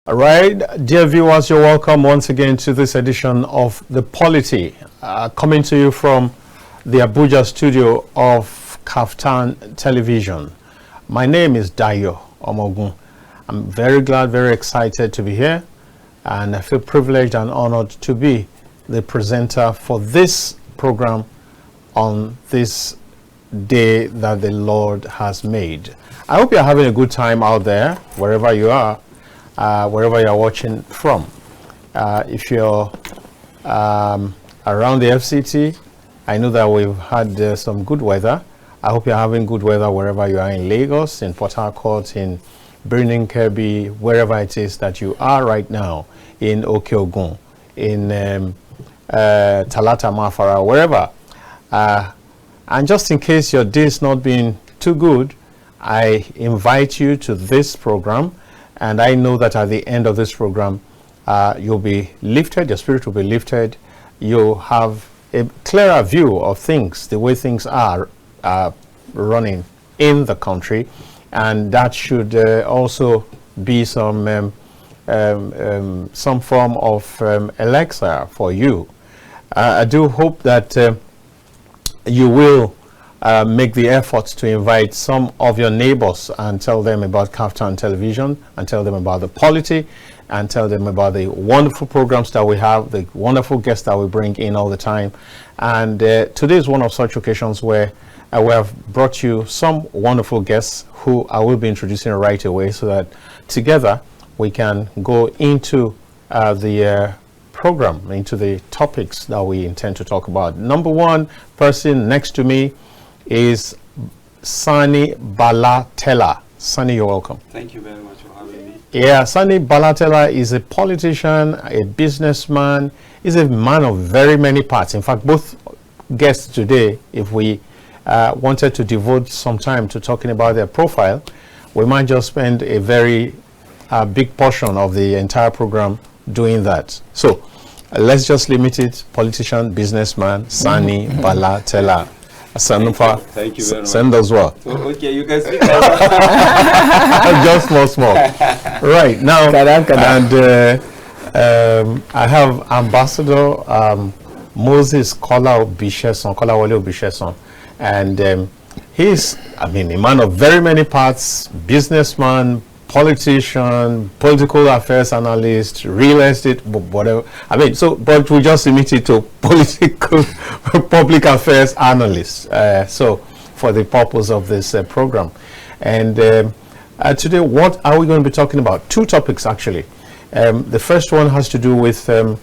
All right, dear viewers, you're welcome once again to this edition of the Polity, coming to you from the Abuja studio of KAFTAN television. My name is Dayo, Omoogun. I'm very glad, very excited to be here, and I feel privileged and honored to be the presenter for this program on this day that the Lord has made. I hope you're having a good time out there, wherever you are. Wherever you're watching from. If you're around the FCT, I know that we've had some good weather. I hope you're having good weather wherever you are, in Lagos, in Port Harcourt, in Birnin Kebbi, wherever it is that you are right now, in Omoogun, in Talata Mafara, wherever. And just in case your day is not being too good, I invite you to this program. And I know that at the end of this program, you'll be lifted, your spirit will be lifted. You'll have a clearer view of things, the way things are running in the country. And that should also be some form of elixir for you. I do hope that you will make the efforts to invite some of your neighbors and tell them about KAFTAN television, and tell them about the Polity, and tell them about the wonderful programs that we have, the wonderful guests that we bring in all the time. And today is one of such occasions where we have brought you some wonderful guests who I will be introducing right away, so that together we can go into the program, into the topics that we intend to talk about. Number one person next to me is Sani Bala Tela. Sani, you're welcome. Thank you very much for having me. Yeah, Sani Bala Tela is a politician, a businessman. He's a man of very many parts. In fact, both guests today, if we wanted to devote some time to talking about their profile, we might just spend a very big portion of the entire program doing that. So let's just limit it. Politician, businessman, Sani Bala Tela. Thank you very much. Send as well. So, okay, you can speak. Just small. Right now, and I have Ambassador Moses Kolawole-Obisesan, and he's, I mean, a man of very many parts: businessman, politician, political affairs analyst, real estate, whatever. I mean, so, but we just limit it to political, public affairs analyst. So, for the purpose of this program. And today, what are we going to be talking about? Two topics, actually. The first one has to do with the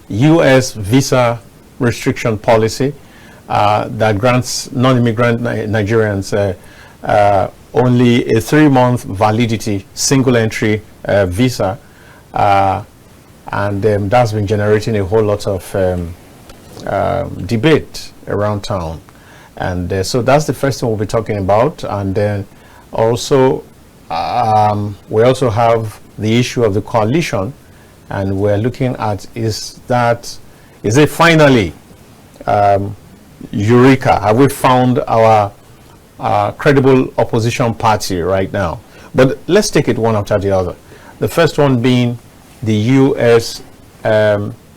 U.S. visa restriction policy that grants non-immigrant Nigerians only a 3-month validity single entry visa, and that's been generating a whole lot of debate around town. And so that's the first thing we'll be talking about. And then also we also have the issue of the coalition, and we're looking at is it finally Eureka? Have we found our credible opposition party right now? But let's take it one after the other. The first one being the U.S.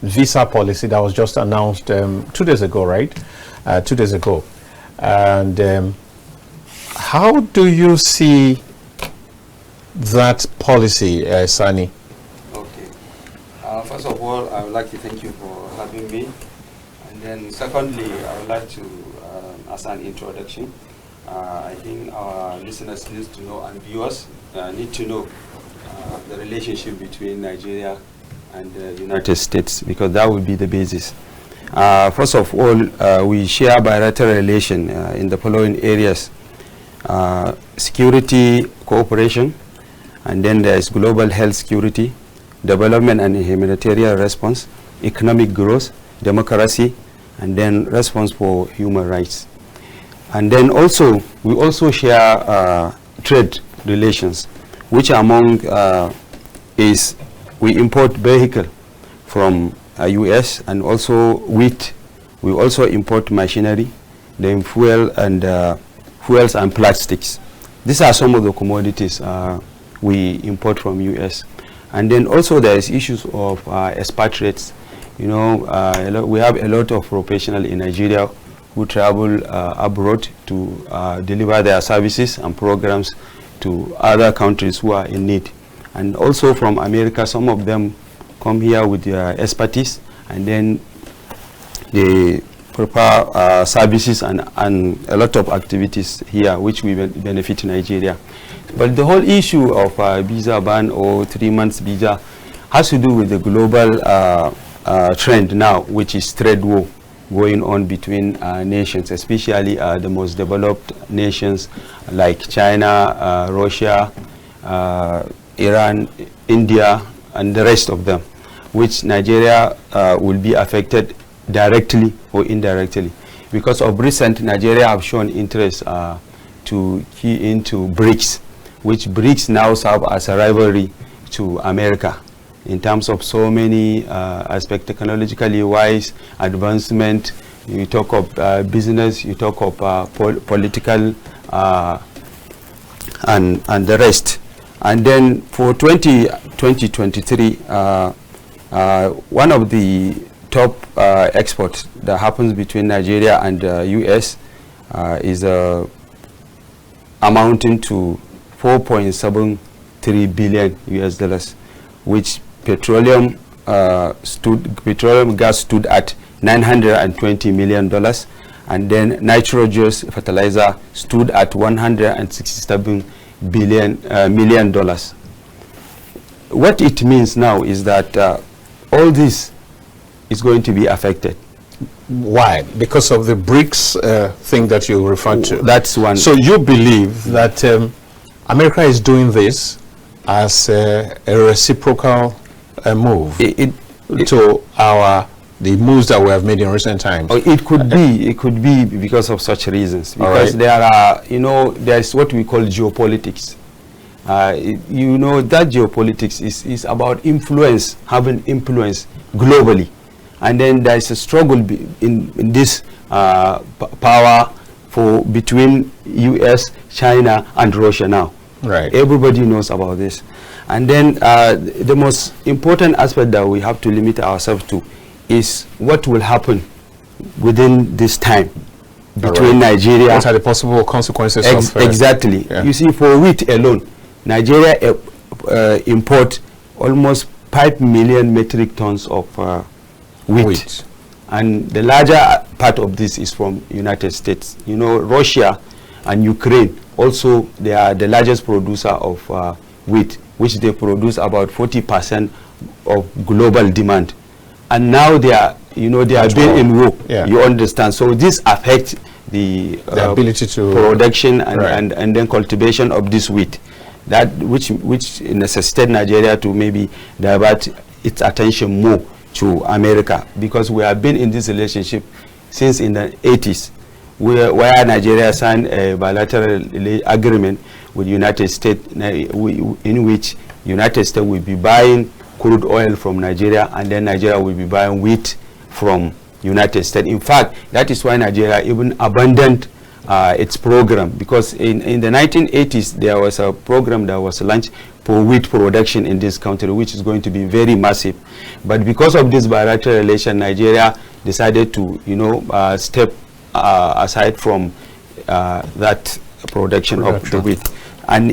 visa policy that was just announced 2 days ago, right? 2 days ago. And how do you see that policy, Sani? Okay. First of all, I would like to thank you for having me. And then secondly, I would like to, as an introduction, I think our listeners need to know, and viewers need to know the relationship between Nigeria and the United States, because that will be the basis. First of all, we share bilateral relation in the following areas: security cooperation, and then there is global health security, development and humanitarian response, economic growth, democracy, and then response for human rights. And then also, we also share trade relations, which among is we import vehicle from US, and also wheat. We also import machinery, then fuels and plastics. These are some of the commodities we import from US. And then also there is issues of expatriates. You know, we have a lot of professionals in Nigeria who travel abroad to deliver their services and programs to other countries who are in need. And also from America, some of them come here with their expertise, and then they prepare services and a lot of activities here which will benefit Nigeria. But the whole issue of visa ban or 3 months visa has to do with the global trend now, which is trade war going on between nations, especially the most developed nations like China, Russia, Iran, India, and the rest of them, which Nigeria will be affected directly or indirectly. Because of recent, Nigeria have shown interest to key into BRICS, which BRICS now serve as a rivalry to America in terms of so many aspects, technologically wise, advancement. You talk of business, you talk of political and the rest. And then for 2023, one of the top exports that happens between Nigeria and US is amounting to 4.73 billion US dollars, which petroleum gas stood at $920 million, and then nitrogenous fertilizer stood at $167 million. What it means now is that all this is going to be affected. Why? Because of the BRICS thing that you referred to. That's one. So you believe that America is doing this as a reciprocal move to the moves that we have made in recent times? It could be because of such reasons. Because there are, there's what we call geopolitics. That geopolitics is about influence, having influence globally. And then there's a struggle in this power between US, China, and Russia now. Right. Everybody knows about this. And then the most important aspect that we have to limit ourselves to is what will happen within this time between Nigeria. What are the possible consequences of exactly. Yeah. You see, for wheat alone, Nigeria import almost 5 million metric tons of wheat. And the larger part of this is from United States. Russia and Ukraine also, they are the largest producer of wheat, which they produce about 40% of global demand. And now they are being in war. Yeah. You understand? So this affects the ability to production and then cultivation of this wheat, that which necessitates Nigeria to maybe divert its attention more to America, because we have been in this relationship since in the 80s, where Nigeria signed a bilateral agreement with United States, in which United States will be buying crude oil from Nigeria, and then Nigeria will be buying wheat from United States. In fact, that is why Nigeria even abandoned its program, because in the 1980s there was a program that was launched for wheat production in this country, which is going to be very massive. But because of this bilateral relation, Nigeria decided to step aside from that production of the wheat. And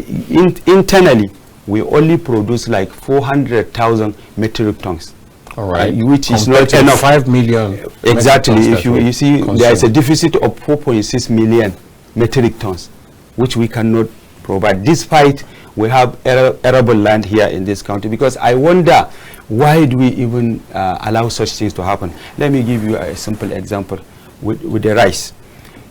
internally, we only produce like 400,000 metric tons. All right. Which is not enough. 5 million. Exactly. If you see, there is a deficit of 4.6 million metric tons, which we cannot provide, despite we have arable land here in this country. Because I wonder, why do we even allow such things to happen? Let me give you a simple example with the rice.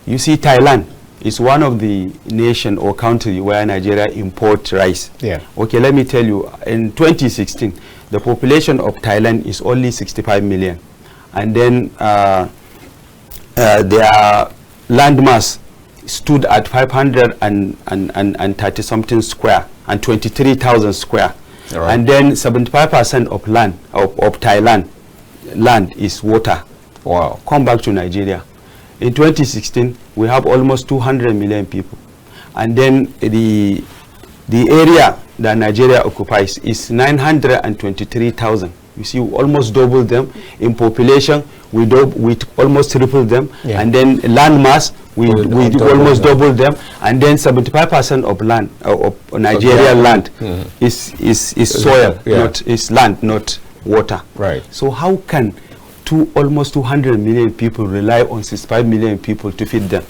You see, Thailand is one of the nation or country where Nigeria imports rice. Yeah. Okay, let me tell you, in 2016, the population of Thailand is only 65 million. And then their land mass stood at 530 something square and 23,000 square. Right. And then 75% of land of Thailand land is water. Wow. Come back to Nigeria. In 2016, we have almost 200 million people. And then the area that Nigeria occupies is 923,000. You see, we almost double them in population. We almost triple them, and then land mass we almost double them, and then 75% of land of Nigerian land is soil, is land, not water. Right. So how can almost 200 million people rely on 65 million people to feed them?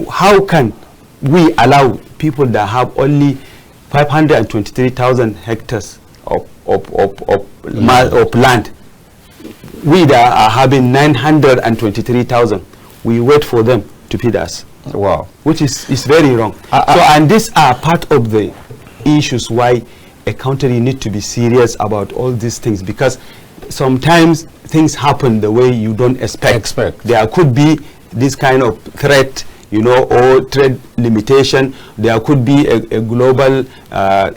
How can we allow people that have only 523,000 hectares of land, we that are having 923,000, we wait for them to feed us? Wow. Which is very wrong. And these are part of the issues why a country need to be serious about all these things, because sometimes things happen the way you don't expect. There could be this kind of threat, you know, or trade limitation. There could be a global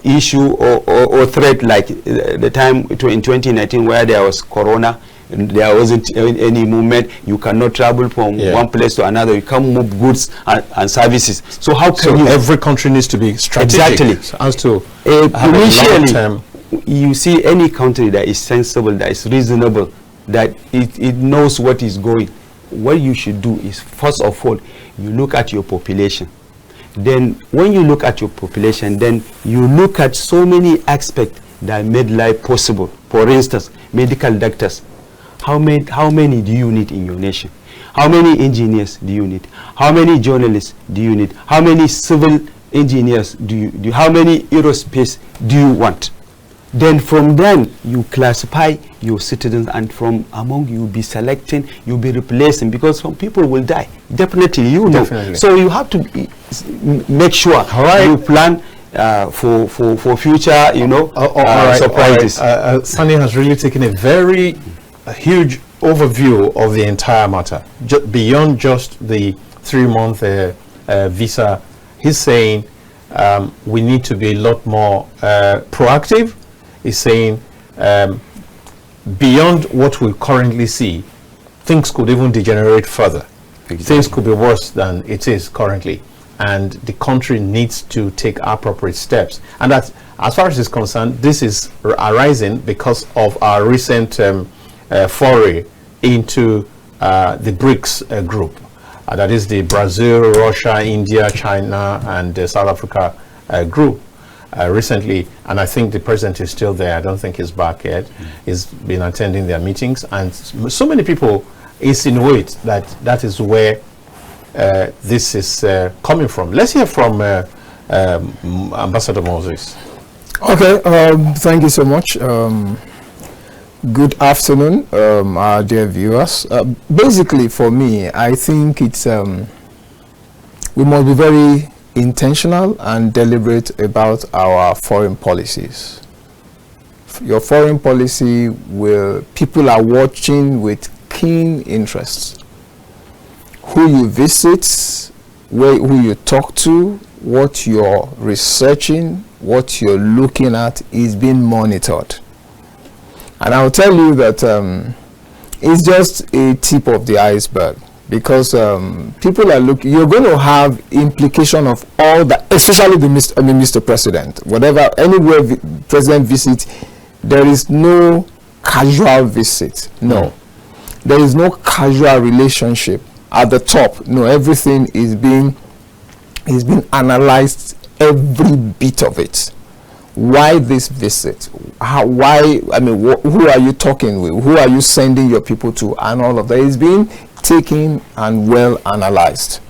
issue or threat, like the time in 2019 where there was corona and there wasn't any movement. You cannot travel from one place to another. You can't move goods and services. So how can you? Every country needs to be strategic. Exactly. As to initially, you see any country that is sensible, that is reasonable, that it knows what is going. What you should do is, first of all, you look at your population. Then when you look at your population, then you look at so many aspects that made life possible. For instance, medical doctors. How many do you need in your nation? How many engineers do you need? How many journalists do you need? How many civil engineers do you how many aerospace do you want? Then from then you classify your citizens, and from among you be selecting, you'll be replacing, because some people will die. Definitely, you know. Definitely. So you have to make sure you plan for future, you know, surprises. Sani has really taken a very huge overview of the entire matter, beyond just the 3-month visa. He's saying we need to be a lot more proactive. He's saying beyond what we currently see, things could even degenerate further. Exactly. Things could be worse than it is currently, and the country needs to take appropriate steps. And that, as far as is concerned, this is arising because of our recent foray into the BRICS group. That is the Brazil, Russia, India, China, and South Africa group. Recently, and I think the president is still there. I don't think he's back yet. He's been attending their meetings, and so many people insinuate that that is where this is coming from. Let's hear from Ambassador Moses. Okay, thank you so much. Good afternoon, our dear viewers. Basically, for me, I think it's we must be very intentional and deliberate about our foreign policies. Your foreign policy people are watching with keen interest. Who you visit, who you talk to, what you're researching, what you're looking at is being monitored. And I'll tell you that it's just a tip of the iceberg, because people are looking. You're going to have implication of all that, especially Mr. President. Whatever, anywhere president visits, there is no casual visit. No, there is no casual relationship at the top. No, everything is being analyzed, every bit of it. Why this visit? Why? I mean, who are you talking with? Who are you sending your people to? And all of that is being taken and well analyzed.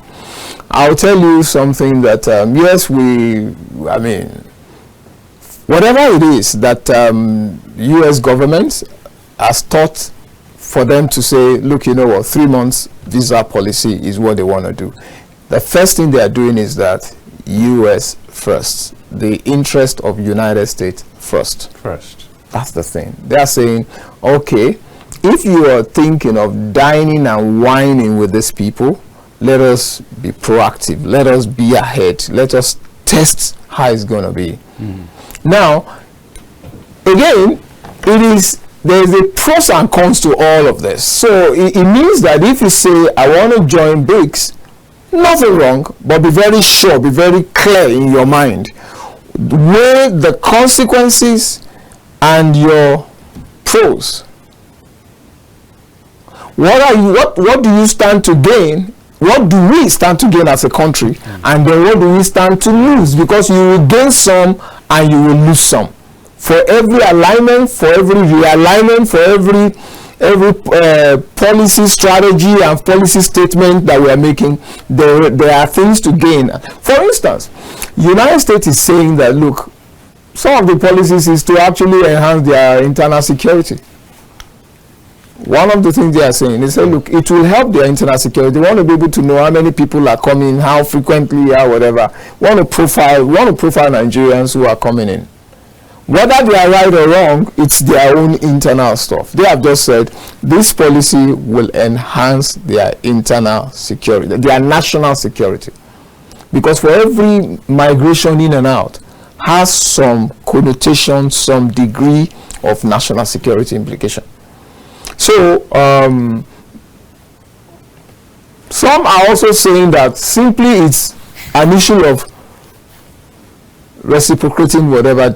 I'll tell you something that yes, I mean, whatever it is that U.S. government has thought for them to say, look, you know what, 3 months visa policy is what they want to do. The first thing they are doing is that U.S. first. The interest of United States first. That's the thing. They are saying, okay, if you are thinking of dining and wining with these people, let us be proactive. Let us be ahead. Let us test how it's going to be. Now, again, there is a pros and cons to all of this. So it means that if you say, I want to join BRICS, nothing wrong, but be very sure, be very clear in your mind. weigh the consequences and your pros. What do you stand to gain? What do we stand to gain as a country? And then what do we stand to lose? Because you will gain some and you will lose some. For every alignment, for every realignment, for every policy strategy and policy statement that we are making, there are things to gain. For instance, United States is saying that, look, some of the policies is to actually enhance their internal security. One of the things they are saying, they say, look, it will help their internal security. They want to be able to know how many people are coming, how frequently, how whatever. Want to profile Nigerians who are coming in. Whether they are right or wrong, it's their own internal stuff. They have just said this policy will enhance their internal security, their national security. Because for every migration in and out has some connotation, some degree of national security implication. So, some are also saying that simply it's an issue of reciprocating whatever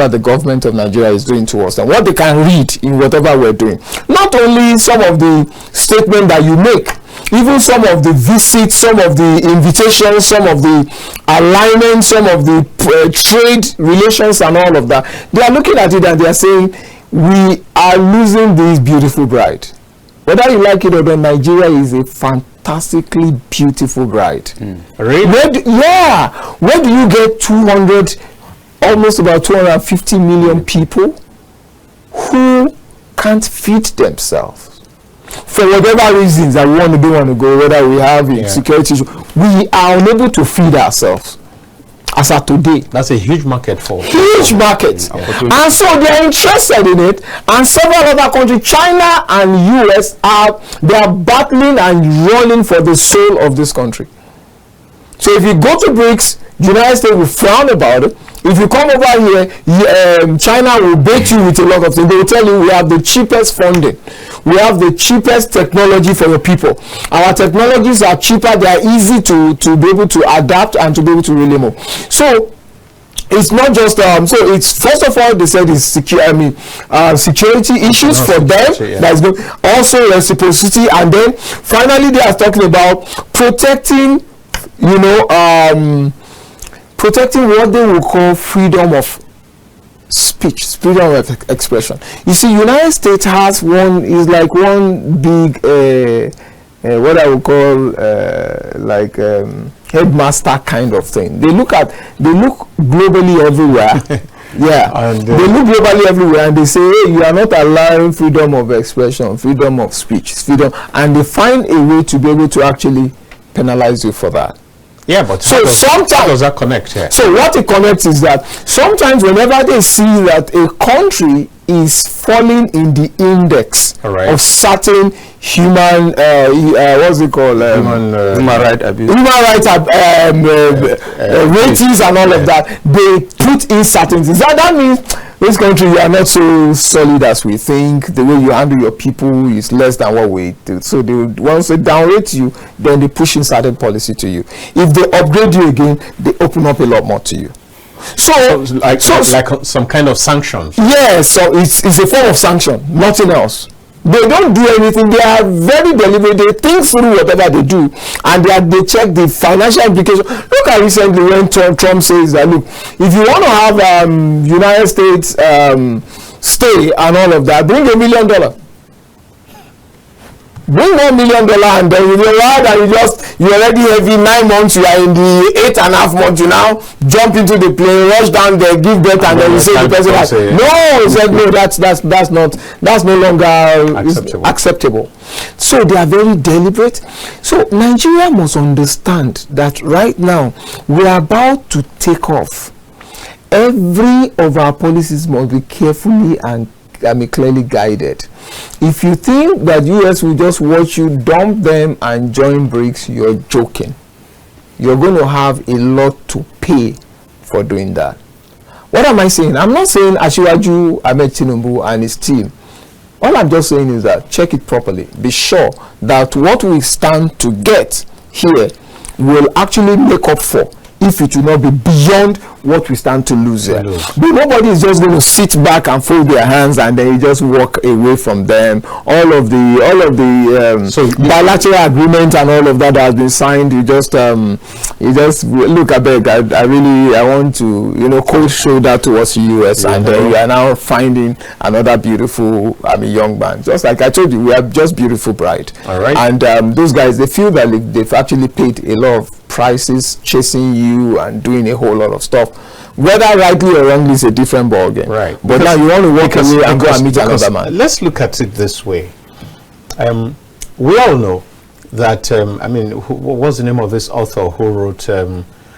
the government of Nigeria is doing to us and what they can read in whatever we're doing. Not only some of the statements that you make, even some of the visits, some of the invitations, some of the alignment, some of the trade relations and all of that. They are looking at it and they are saying, we are losing this beautiful bride. Whether you like it or not, Nigeria is a fantastically beautiful bride. Really? Where do you get almost about 250 million people who can't feed themselves? For whatever reasons that we want to go, whether we have insecurity issues, we are unable to feed ourselves. As of today, that's a huge market for market, and so they are interested in it. And several other countries, China and US, they are battling and running for the soul of this country. So if you go to BRICS, the United States will frown about it. If you come over here, China will bait you with a lot of things. They will tell you we have the cheapest funding. We have the cheapest technology for your people. Our technologies are cheaper. They are easy to be able to adapt and to be able to really move. So it's not just so it's first of all they said it's security issues for them. That's good. Also reciprocity, and then finally they are talking about protecting, protecting what they will call freedom of speech, freedom of expression. You see, United States has one big what I would call headmaster kind of thing. They look globally everywhere. They look globally everywhere and they say, hey, you are not allowing freedom of expression, freedom of speech, freedom, and they find a way to be able to actually penalize you for that. Yeah, but sometimes how does that connect here? So what it connects is that sometimes whenever they see that a country is falling in the index of certain human human rights abuse, ratings and all of that, they put in certain things. That means this country, you are not so solid as we think. The way you handle your people is less than what we do. So they once they downrate you, then they push in certain policy to you. If they upgrade you again, they open up a lot more to you. So like some kind of sanctions. Yes, so it's a form of sanction, nothing else. They don't do anything. They are very deliberate. They think through whatever they do, and they check the financial implications. Look at recently when Trump says that, look, if you want to have United States stay and all of that, bring $1 million. Bring $1 million, and then you already heavy 9 months, you are in the 8.5 months, you now jump into the plane, rush down there, give birth, and then you say the person like, no, he said no, that's no longer acceptable. So they are very deliberate. So Nigeria must understand that right now we are about to take off. Every of our policies must be carefully and clearly guided. If you think that US will just watch you dump them and join BRICS, you're joking. You're going to have a lot to pay for doing that. What am I saying? I'm not saying Asiwaju Ahmed Tinubu and his team. All I'm just saying is that check it properly. Be sure that what we stand to get here will actually make up for if it will not be beyond what we stand to lose here. But nobody is just going to sit back and fold their hands and then you just walk away from them. All of the bilateral agreement and all of that has been signed. You just look at it. I want to, you know, cold shoulder towards the US, and then you are now finding another beautiful, young man. Just like I told you, we are just beautiful bride. All right. And those guys, they feel that they've actually paid a lot of prices chasing you and doing a whole lot of stuff. Whether rightly or wrongly is a different ballgame. Right. But now you want to walk away and go and meet another man. Let's look at it this way. We all know that, what's the name of this author who wrote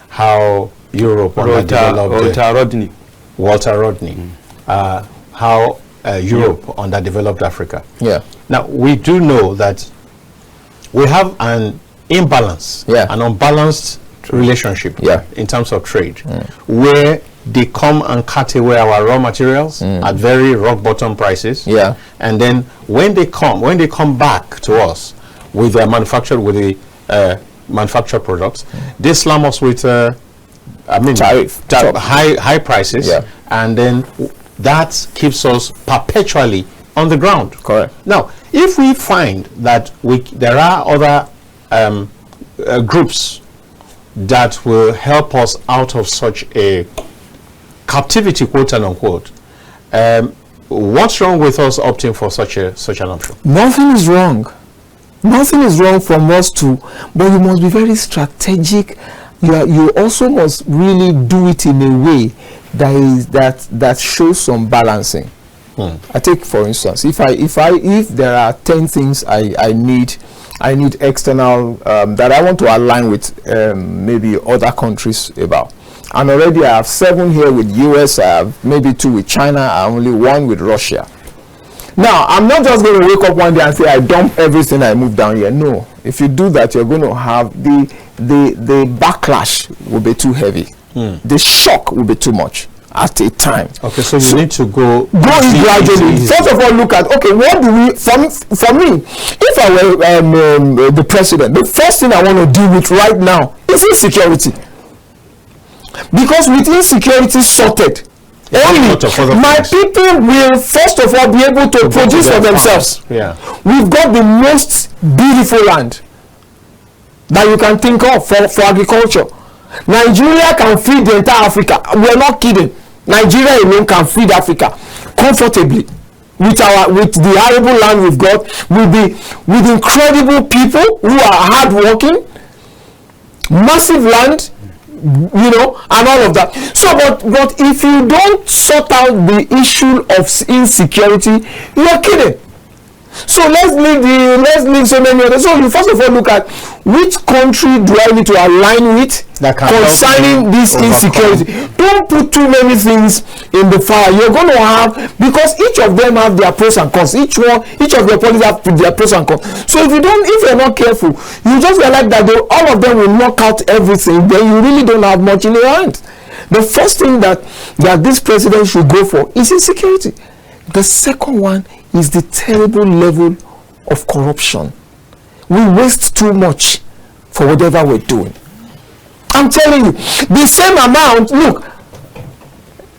how Europe underdeveloped Walter Rodney. How Europe underdeveloped Africa. Yeah. Now, we do know that we have an imbalance, an unbalanced relationship in terms of trade, where they come and cut away our raw materials at very rock bottom prices, and then when they come back to us with their manufactured manufactured products, they slam us with high prices, and then that keeps us perpetually on the ground. Correct. Now, if we find that there are other groups that will help us out of such a captivity, quote and unquote, what's wrong with us opting for such an option? Nothing is wrong. Nothing is wrong from us too, but you must be very strategic. You also must really do it in a way that shows some balancing. I take, for instance, if there are 10 things I need external that I want to align with maybe other countries about, and already I have 7 here with US, I have maybe 2 with China, and only 1 with Russia. Now, I'm not just going to wake up one day and say I dump everything, I move down here. No, if you do that, you're going to have the backlash will be too heavy. The shock will be too much at a time. Okay, so you need to go gradually. First of all, look at, okay, what do we, for me, if I were the president, the first thing I want to deal with right now is insecurity. Because with insecurity sorted, only my people will first of all be able to produce for themselves. We've got the most beautiful land that you can think of for agriculture. Nigeria can feed the entire Africa. We're not kidding. Nigeria alone can feed Africa comfortably with the arable land we've got, with incredible people who are hardworking, massive land, you know, and all of that. So, but if you don't sort out the issue of insecurity, you're kidding. So let's leave so many others. So you first of all look at which country do I need to align with concerning this insecurity. Don't put too many things in the fire. You're going to have, because each of them have their pros and cons. Each of their policies have their pros and cons. So if you're not careful, you just realize that all of them will knock out everything. Then you really don't have much in your hands. The first thing that this president should go for is insecurity. The second one is the terrible level of corruption. We waste too much for whatever we're doing. I'm telling you, the same amount, look,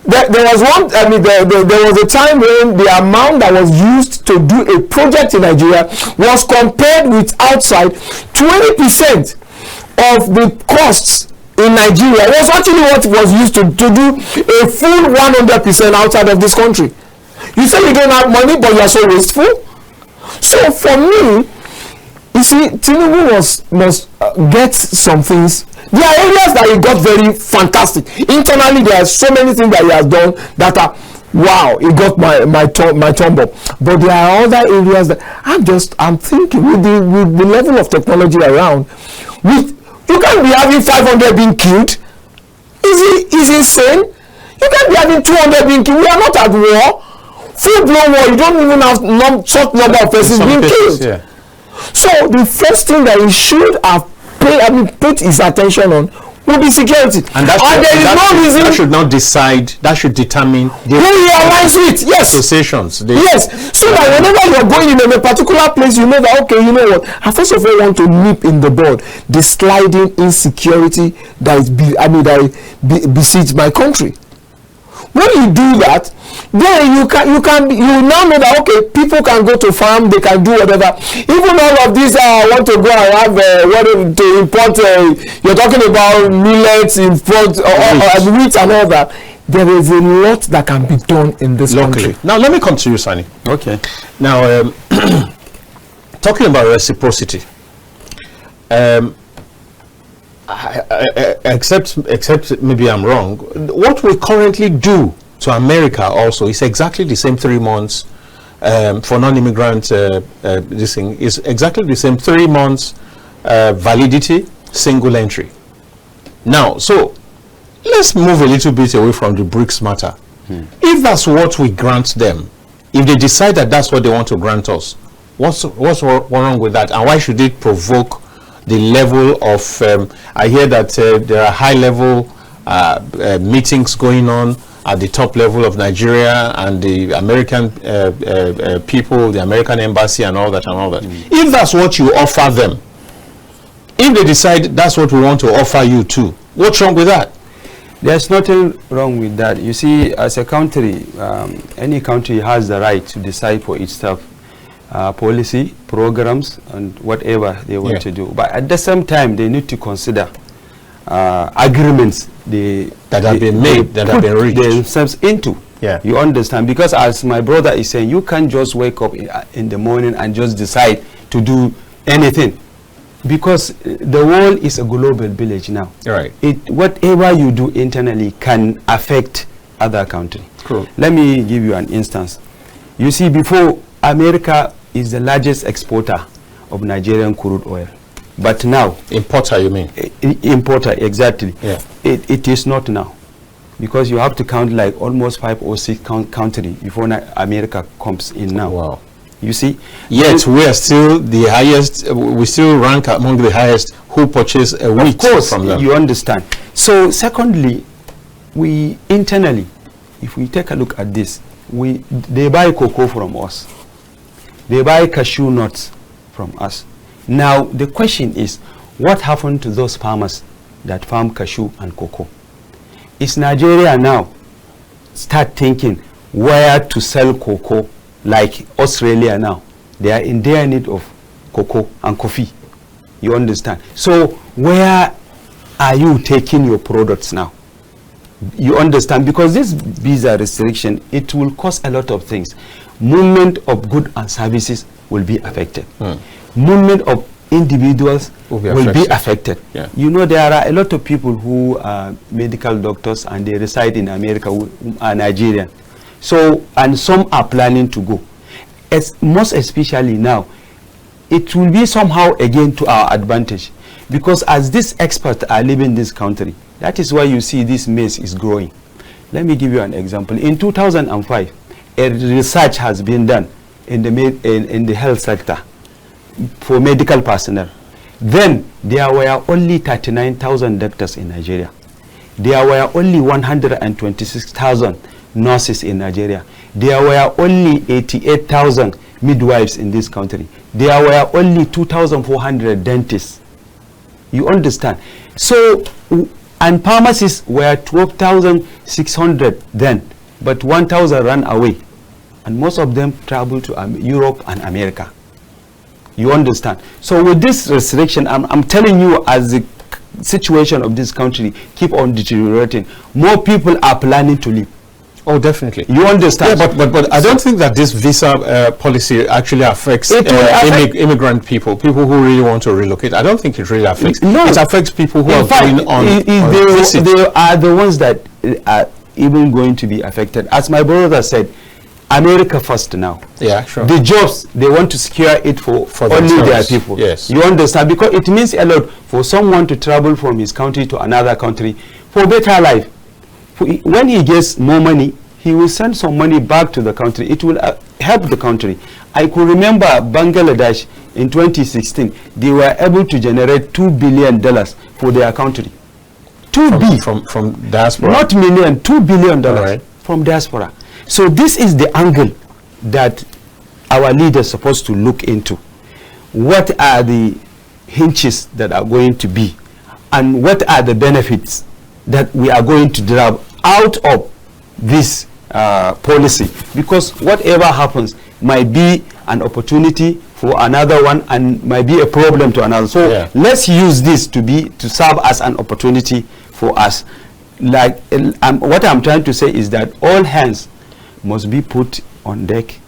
there was a time when the amount that was used to do a project in Nigeria was compared with outside. 20% of the costs in Nigeria was actually what was used to do a full 100% outside of this country. You say you don't have money, but you are so wasteful. So for me, you see, Tinubu must get some things. There are areas that he got very fantastic. Internally, there are so many things that he has done that are, wow, he got my thumb up. But there are other areas that I'm thinking with the level of technology around, you can't be having 500 being killed. Is insane. You can't be having 200 being killed. We are not at war. Full-blown war, you don't even have short number of persons being killed. So the first thing that he should have put his attention on will be security. And there is no reason that should not decide, that should determine who you aligns with. Yes. Associations. Yes. So that whenever you're going in a particular place, you know that, okay, you know what, I first of all want to nip in the bud the sliding insecurity that is besiege my country. When you do that, then you now know that, okay, people can go to farm, they can do whatever. Even all of these want to go and have to import. You're talking about millets, import wheat and all that. There is a lot that can be done in this country. Now let me come to you, Sani. Okay. Now talking about reciprocity. Except maybe I'm wrong, what we currently do to America also is exactly the same 3 months for non-immigrant this thing is exactly the same 3 months validity, single entry. Now, so let's move a little bit away from the BRICS matter. If that's what we grant them, if they decide that that's what they want to grant us, what's wrong with that, and why should it provoke the level of I hear that there are high-level meetings going on at the top level of Nigeria and the American people, the American embassy and all that and all that. If that's what you offer them, if they decide that's what we want to offer you too, what's wrong with that? There's nothing wrong with that. You see, as a country, any country has the right to decide for itself policy, programs, and whatever they want to do. But at the same time, they need to consider agreements that have been reached themselves into. Yeah. You understand? Because as my brother is saying, you can't just wake up in the morning and just decide to do anything. Because the world is a global village now. Right. Whatever you do internally can affect other countries. Cool. Let me give you an instance. You see, before, America is the largest exporter of Nigerian crude oil. But now... Importer, you mean? Importer, exactly. Yeah. It is not now. Because you have to count like almost 5 or 6 countries before America comes in now. Wow. You see? Yet we are still the highest, we still rank among the highest who purchase a wheat from them. You understand. So secondly, we internally, if we take a look at this, they buy cocoa from us. They buy cashew nuts from us. Now the question is, what happened to those farmers that farm cashew and cocoa? Is Nigeria now start thinking where to sell cocoa? Like Australia now, they are in their need of cocoa and coffee. You understand? So where are you taking your products now? You understand? Because this visa restriction, it will cause a lot of things. Movement of goods and services will be affected. Movement of individuals will be affected. Yeah. You know, there are a lot of people who are medical doctors and they reside in America who are Nigerian. So, and some are planning to go. Most especially now, it will be somehow again to our advantage. Because as these experts are leaving this country, that is why you see this mess is growing. Let me give you an example. In 2005, a research has been done in the health sector for medical personnel. Then there were only 39,000 doctors in Nigeria. There were only 126,000 nurses in Nigeria. There were only 88,000 midwives in this country. There were only 2,400 dentists. You understand? So, and pharmacists were 12,600 then, but 1,000 ran away. And most of them traveled to Europe and America. You understand? So with this restriction, I'm telling you, as the situation of this country keep on deteriorating, more people are planning to leave. Oh, definitely. You understand? Yeah, but I don't think that this visa policy actually affects immigrant people who really want to relocate. I don't think it really affects. No, it affects people who are going on visit. They are the ones that are even going to be affected. As my brother said, America first now. Yeah, sure. The jobs, they want to secure it for only their people. Yes. You understand? Because it means a lot for someone to travel from his country to another country for better life. When he gets more money, he will send some money back to the country. It will help the country. I could remember Bangladesh in 2016, they were able to generate $2 billion for their country. from diaspora. Not million, $2 billion Right. from diaspora. So this is the angle that our leaders are supposed to look into. What are the hinges that are going to be, and what are the benefits that we are going to derive out of this policy? Because whatever happens might be an opportunity for another one and might be a problem to another. So let's use this to serve as an opportunity for us. Like what I'm trying to say is that all hands must be put on deck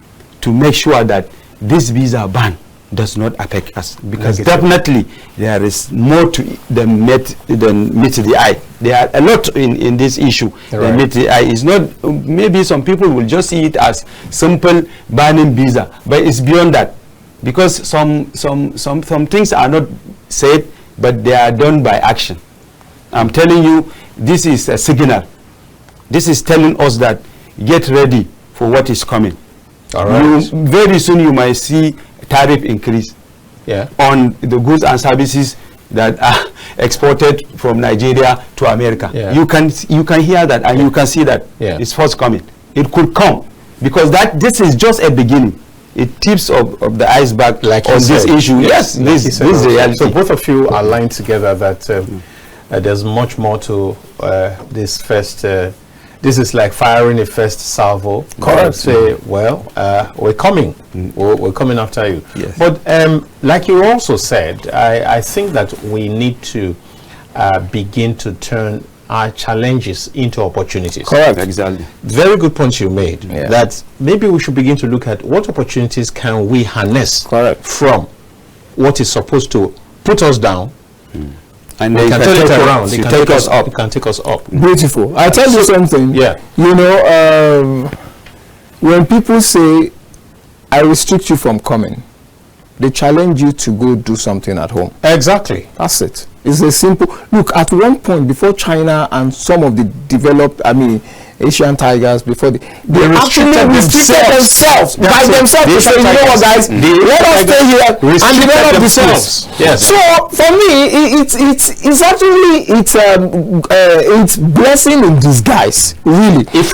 to make sure that this visa ban does not affect us, because definitely there is more to than meet the eye. There are a lot in this issue that meet the eye. It's not, maybe some people will just see it as simple banning visa, but it's beyond that, because some things are not said, but they are done by action. I'm telling you, this is a signal. This is telling us that get ready for what is coming. All right. Very soon you might see tariff increase on the goods and services that are exported from Nigeria to America. You can hear that, and you can see that it's forthcoming. It could come, because this is just a beginning. It tips of the iceberg like on this issue. Yes, this is reality. So both of you are aligned together that there's much more to this first. This is like firing a first salvo. Correct. Say, well, we're coming. We're coming after you. Yes. But like you also said, I think that we need to begin to turn our challenges into opportunities. Correct. Exactly. Very good point you made. That maybe we should begin to look at what opportunities can we harness from what is supposed to put us down. And they can turn it around. They can take us up. It can take us up. Beautiful. I tell you something. You know, when people say, I restrict you from coming, they challenge you to go do something at home. Exactly. That's it. It's a simple look. At one point, before China and some of the developed, Asian tigers, before they actually restricted themselves by themselves to say, you know what, guys, let us stay here and develop themselves. Yes. So for me, it's actually it's blessing in disguise, really. If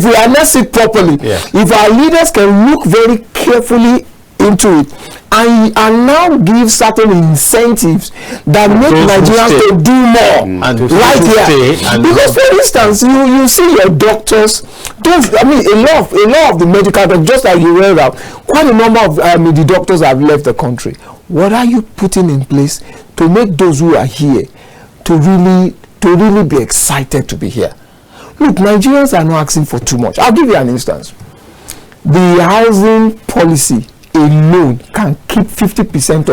we harness it properly, if our leaders can look very carefully into it and now give certain incentives that make Nigerians to do more right here. Because for instance, you see your doctors, a lot of the medical doctors, just like you read out, quite a number of the doctors have left the country. What are you putting in place to make those who are here to really be excited to be here? Look, Nigerians are not asking for too much. I'll give you an instance. The housing policy alone can keep 50%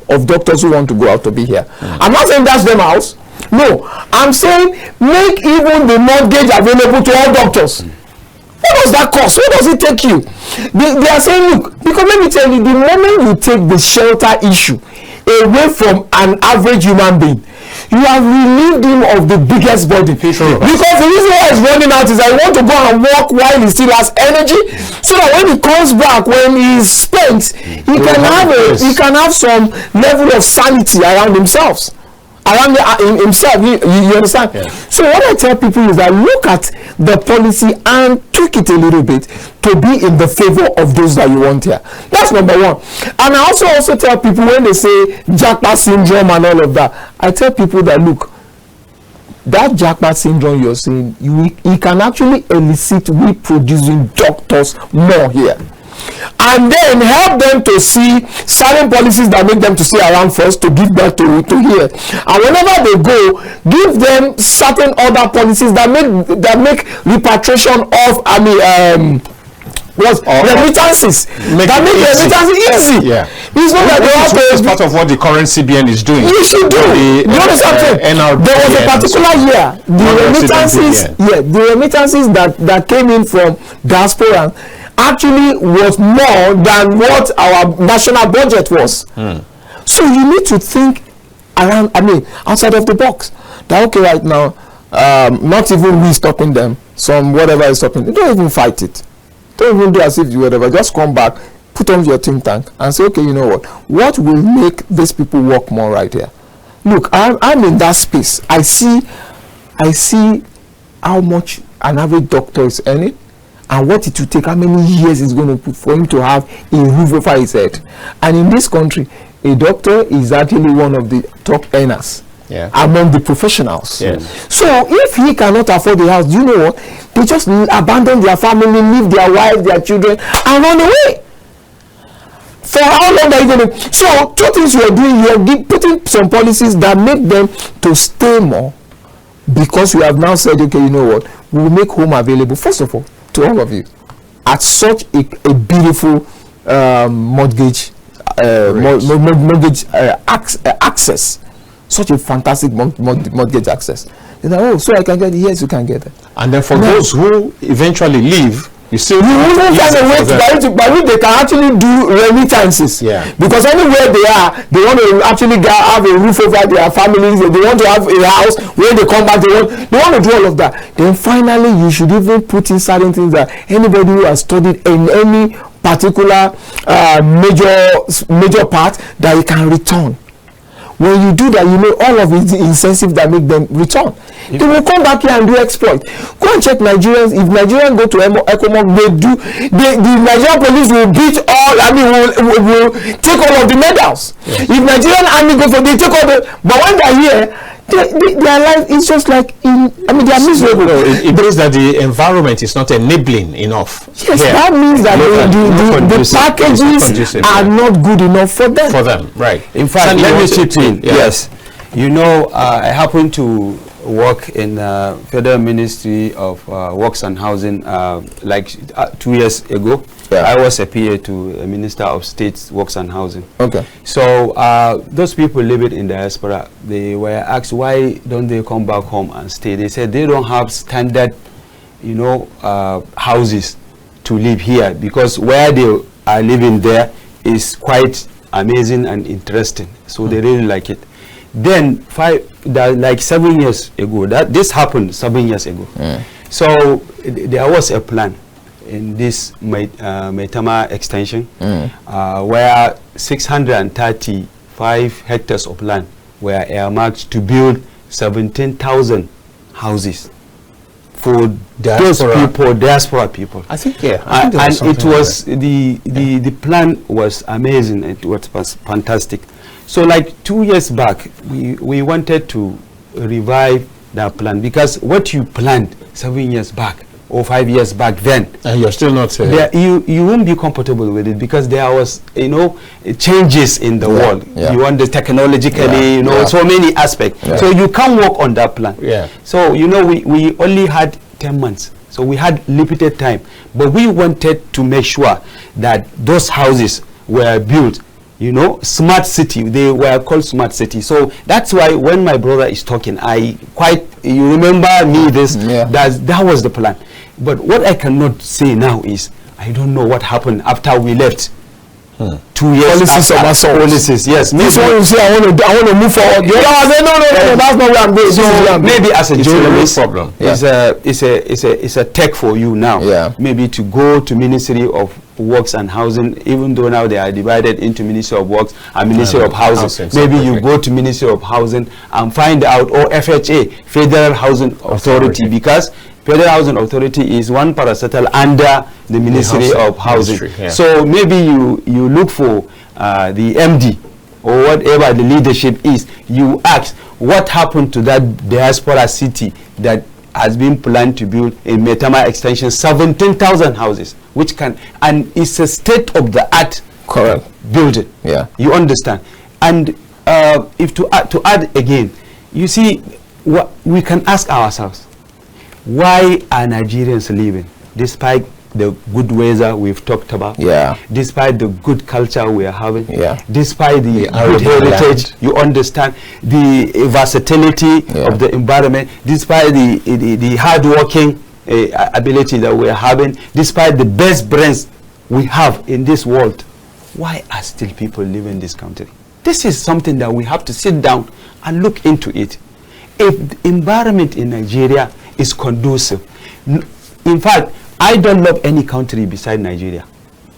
of doctors who want to go out to be here. I'm not saying that's them house. No, I'm saying make even the mortgage available to all doctors. What does that cost? What does it take you? They are saying, look, because let me tell you, the moment you take the shelter issue away from an average human being, you have relieved him of the biggest burden. Because the reason why he's running out is I want to go and work while he still has energy, so that when he comes back, when he's spent, he can have some level of sanity around himself. You understand? So what I tell people is that look at the policy and tweak it a little bit to be in the favor of those that you want here. That's number one. And I also tell people, when they say jackpot syndrome and all of that, I tell people that look, that jackpot syndrome you're saying, you can actually elicit reproducing doctors more here. And then help them to see certain policies that make them to stay around first, to give back to here. And whenever they go, give them certain other policies that make repatriation of remittances. Make remittances easy. It's not that they have to. It's part of what the current CBN is doing. You should do. You understand? There was a particular year, the remittances that came in from diaspora actually was more than what our national budget was. So you need to think around, outside of the box. That okay, right now, not even we stopping them, some whatever is stopping them, don't even fight it. Don't even do as if you whatever, just come back, put on your think tank and say, okay, you know what will make these people work more right here? look, I'm in that space. I see how much an average doctor is earning, and what it will take, how many years it's going to put for him to have a roof over his head. And in this country, a doctor is actually one of the top earners among the professionals. So if he cannot afford the house, do you know what? They just abandon their family, leave their wife, their children, and run away. For how long are you going to? So two things you are doing, you are putting some policies that make them to stay more, because you have now said, okay, you know what, we will make home available, first of all, to all of you at such a beautiful mortgage access, such a fantastic mortgage access. You know, oh, so I can get it. Yes, you can get it. And then for those who eventually leave, you still find a way by which they can actually do remittances. Because anywhere they are, they want to actually have a roof over their families. They want to have a house. When they come back, they want to do all of that. Then finally, you should even put in certain things that anybody who has studied in any particular major part, that you can return. When you do that, you know all of the incentives that make them return. They will come back here and do exploit. Go and check Nigerians. If Nigerians go to ECOMOG, the Nigerian police will beat all, will take all of the medals. If Nigerian army go for, they take all the, but when they're here, their life is just like they are miserable. It means that the environment is not enabling enough. Yes, that means that the packages are not good enough for them. Right. In fact, Sani, let me chip in. Yes. You know, I happen to work in the Federal Ministry of Works and Housing like 2 years ago. I was a PA to the Minister of State's Works and Housing. Okay. So those people living in diaspora, they were asked why don't they come back home and stay. They said they don't have standard, houses to live here, because where they are living there is quite amazing and interesting. So they really like it. Then like 7 years ago, this happened 7 years ago. So there was a plan in this Maitama extension where 635 hectares of land were earmarked to build 17,000 houses for those people, diaspora people. I think and it was the plan was amazing. It was fantastic. So like 2 years back, we wanted to revive that plan, because what you planned 7 years back or 5 years back then, and you're still not you won't be comfortable with it, because there was changes in the world. You want the technologically, so many aspects. So you can't work on that plan. So we only had 10 months, so we had limited time, but we wanted to make sure that those houses were built smart city. They were called smart city. So that's why when my brother is talking, you remember me this, that was the plan. But what I cannot say now is, I don't know what happened after we left. 2 years policies, yes. This one you say, I want to move forward. The other one say, no, that's not where I'm going. So maybe as a journalist, it's a tech for you now. Maybe to go to Ministry of Works and Housing, even though now they are divided into Ministry of Works and Ministry of Housing. Maybe you go to Ministry of Housing and find out, or FHA, Federal Housing Authority, because Federal Housing Authority is one parastatal under the Ministry of Housing. So maybe you look for the MD or whatever the leadership is. You ask what happened to that diaspora city that has been planned to build in Maitama extension, 17,000 houses, which can, and it's a state-of-the-art building. You understand? And if to add again, you see, what we can ask ourselves, why are Nigerians living despite the good weather we've talked about, despite the good culture we are having, despite the good heritage, you understand, the versatility of the environment, despite the hard-working ability that we are having, despite the best brains we have in this world, why are still people living in this country? This is something that we have to sit down and look into it. If the environment in Nigeria is conducive, in fact, I don't love any country beside Nigeria.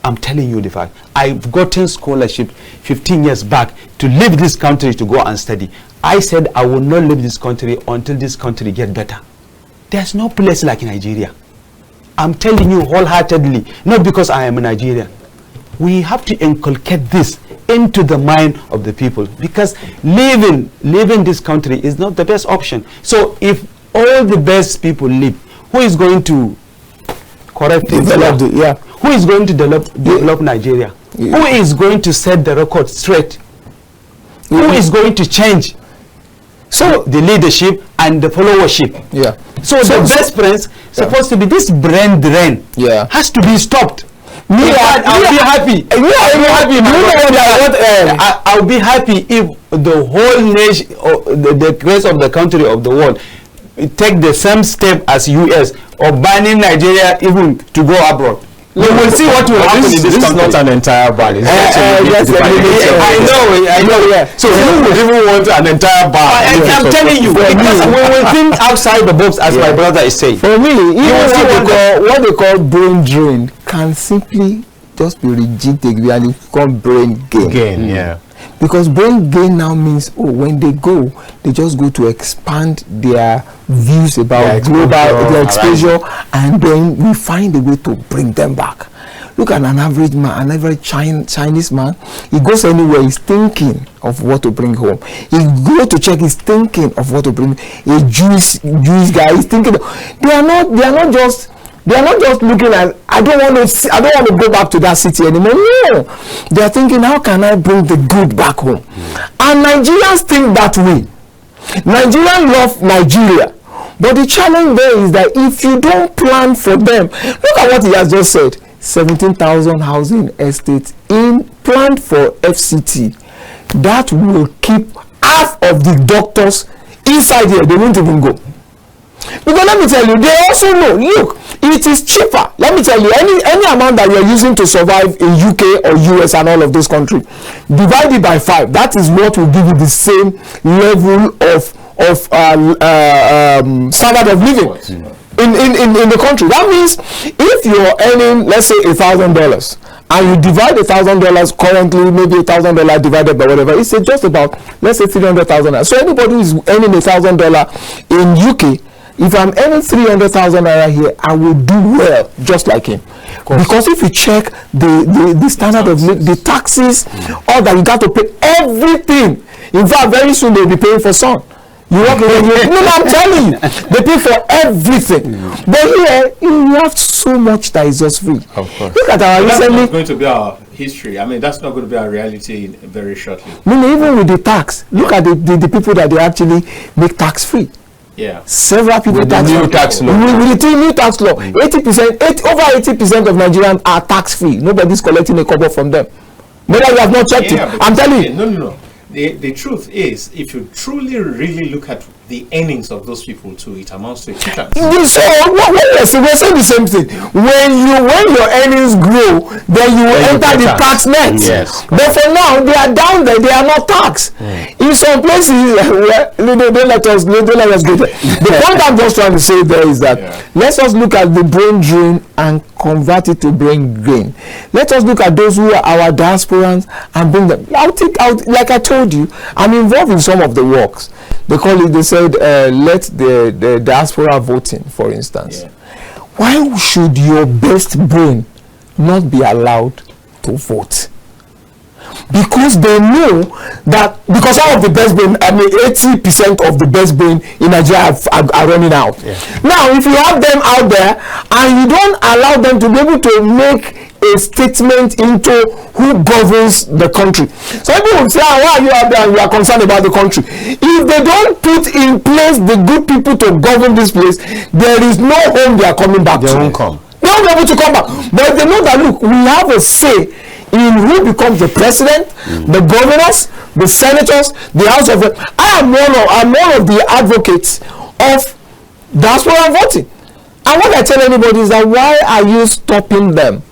I'm telling you the fact. I've gotten scholarship 15 years back to leave this country to go and study. I said I will not leave this country until this country get better. There's no place like Nigeria. I'm telling you wholeheartedly, not because I am a Nigerian. We have to inculcate this into the mind of the people, because leaving this country is not the best option. So if all the best people leave, who is going to correct Develop it? yeah. Who is going to develop Nigeria? Yeah. Who is going to set the record straight? Yeah. Who is going to change so the leadership and the followership? Yeah. So the best friends supposed to be this brain drain. Yeah. Has to be stopped. I'll be happy. I'll be happy if the whole nation, or the rest of the country of the world, take the same step as US of banning Nigeria even to go abroad. We will see what will happen in this country. This is not an entire ban. I know. Yeah. So who would even want an entire ban? I'm telling you, because we will think outside the box, as my brother is saying. For me, even what they call brain drain can simply just be rejected and it become brain gain. Yeah. Because brain gain now means, when they go, they just go to expand their views about their exposure, and then we find a way to bring them back. Look at an average man, an average Chinese man. He goes anywhere, he's thinking of what to bring home. He go to check, he's thinking of what to bring. A Jewish guy, he's thinking. They are not just looking at, I don't want to go back to that city anymore. No, they are thinking, how can I bring the good back home? And Nigerians think that way. Nigerians love Nigeria, but the challenge there is that if you don't plan for them, look at what he has just said: 17,000 housing estates planned for FCT. That will keep half of the doctors inside here. They won't even go. Because let me tell you, they also know, look, it is cheaper. Let me tell you, any amount that you're using to survive in UK or US and all of those countries, divide it by 5. That is what will give you the same level of standard of living in the country. That means if you're earning, let's say, $1,000, and you divide $1,000 currently, maybe $1,000 divided by whatever, it's just about, let's say, $300,000. So anybody who is earning $1,000 in UK, if I'm earning 300,000 naira here, I will do well just like him. Because if you check the standard of the taxes, all that you got to pay, everything. In fact, very soon they'll be paying for sun. You work in no, I'm telling you, they pay for everything. But here, you have so much that is just free. Of course. Look at our That's recently. not going to be our history. I mean, that's not going to be our reality very shortly. No, even with the tax, look at the people that they actually make tax free. Yeah. Several people With the new tax law. With the new tax law, 80%, over 80% of Nigerians are tax free. Nobody's collecting a kobo from them. Whether you have not checked it, I'm telling you. No. The truth is, if you truly really look at the earnings of those people too, it amounts to a pittance. So we're saying the same thing. When your earnings grow, then you will enter the tax net. Yes. But for now, they are down there. They are not taxed. In some places, don't let us go there. The point I'm just trying to say there is that let's just look at the brain drain and convert it to brain gain. Let us look at those who are our diasporans and bring them. Like I told you, I'm involved in some of the works. They said, let the diaspora voting, for instance. Yeah. Why should your best brain not be allowed to vote? Because they know that, because some of the best brain, 80% of the best brain in Nigeria are running out. Yeah. Now, if you have them out there and you don't allow them to be able to make a statement into who governs the country. So people will say, why are you out there and you are concerned about the country? If they don't put in place the good people to govern this place, there is no home they are coming back to. They won't come. They won't be able to come back. But they know that, look, we have a say in who becomes the president, the governors, the senators, the House of Reps. I'm one of the advocates of diaspora voting. And what I tell anybody is that, why are you stopping them?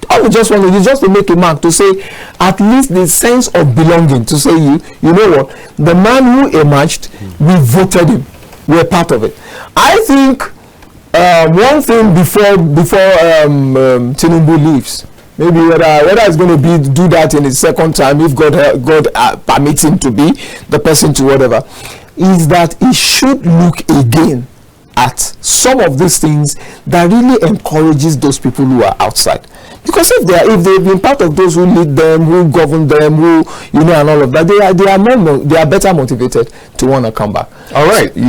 I would just want to, just to make a mark, to say at least the sense of belonging, to say you know what, the man who emerged, we voted him, we're part of it. I think one thing before Tinubu leaves, maybe whether it's going to be do that in his second time, if God permits him to be the person to whatever, is that he should look again at some of these things that really encourages those people who are outside. Because if they've been part of those who lead them, who govern them, who and all of that, they are better motivated to want to come back. All right, so,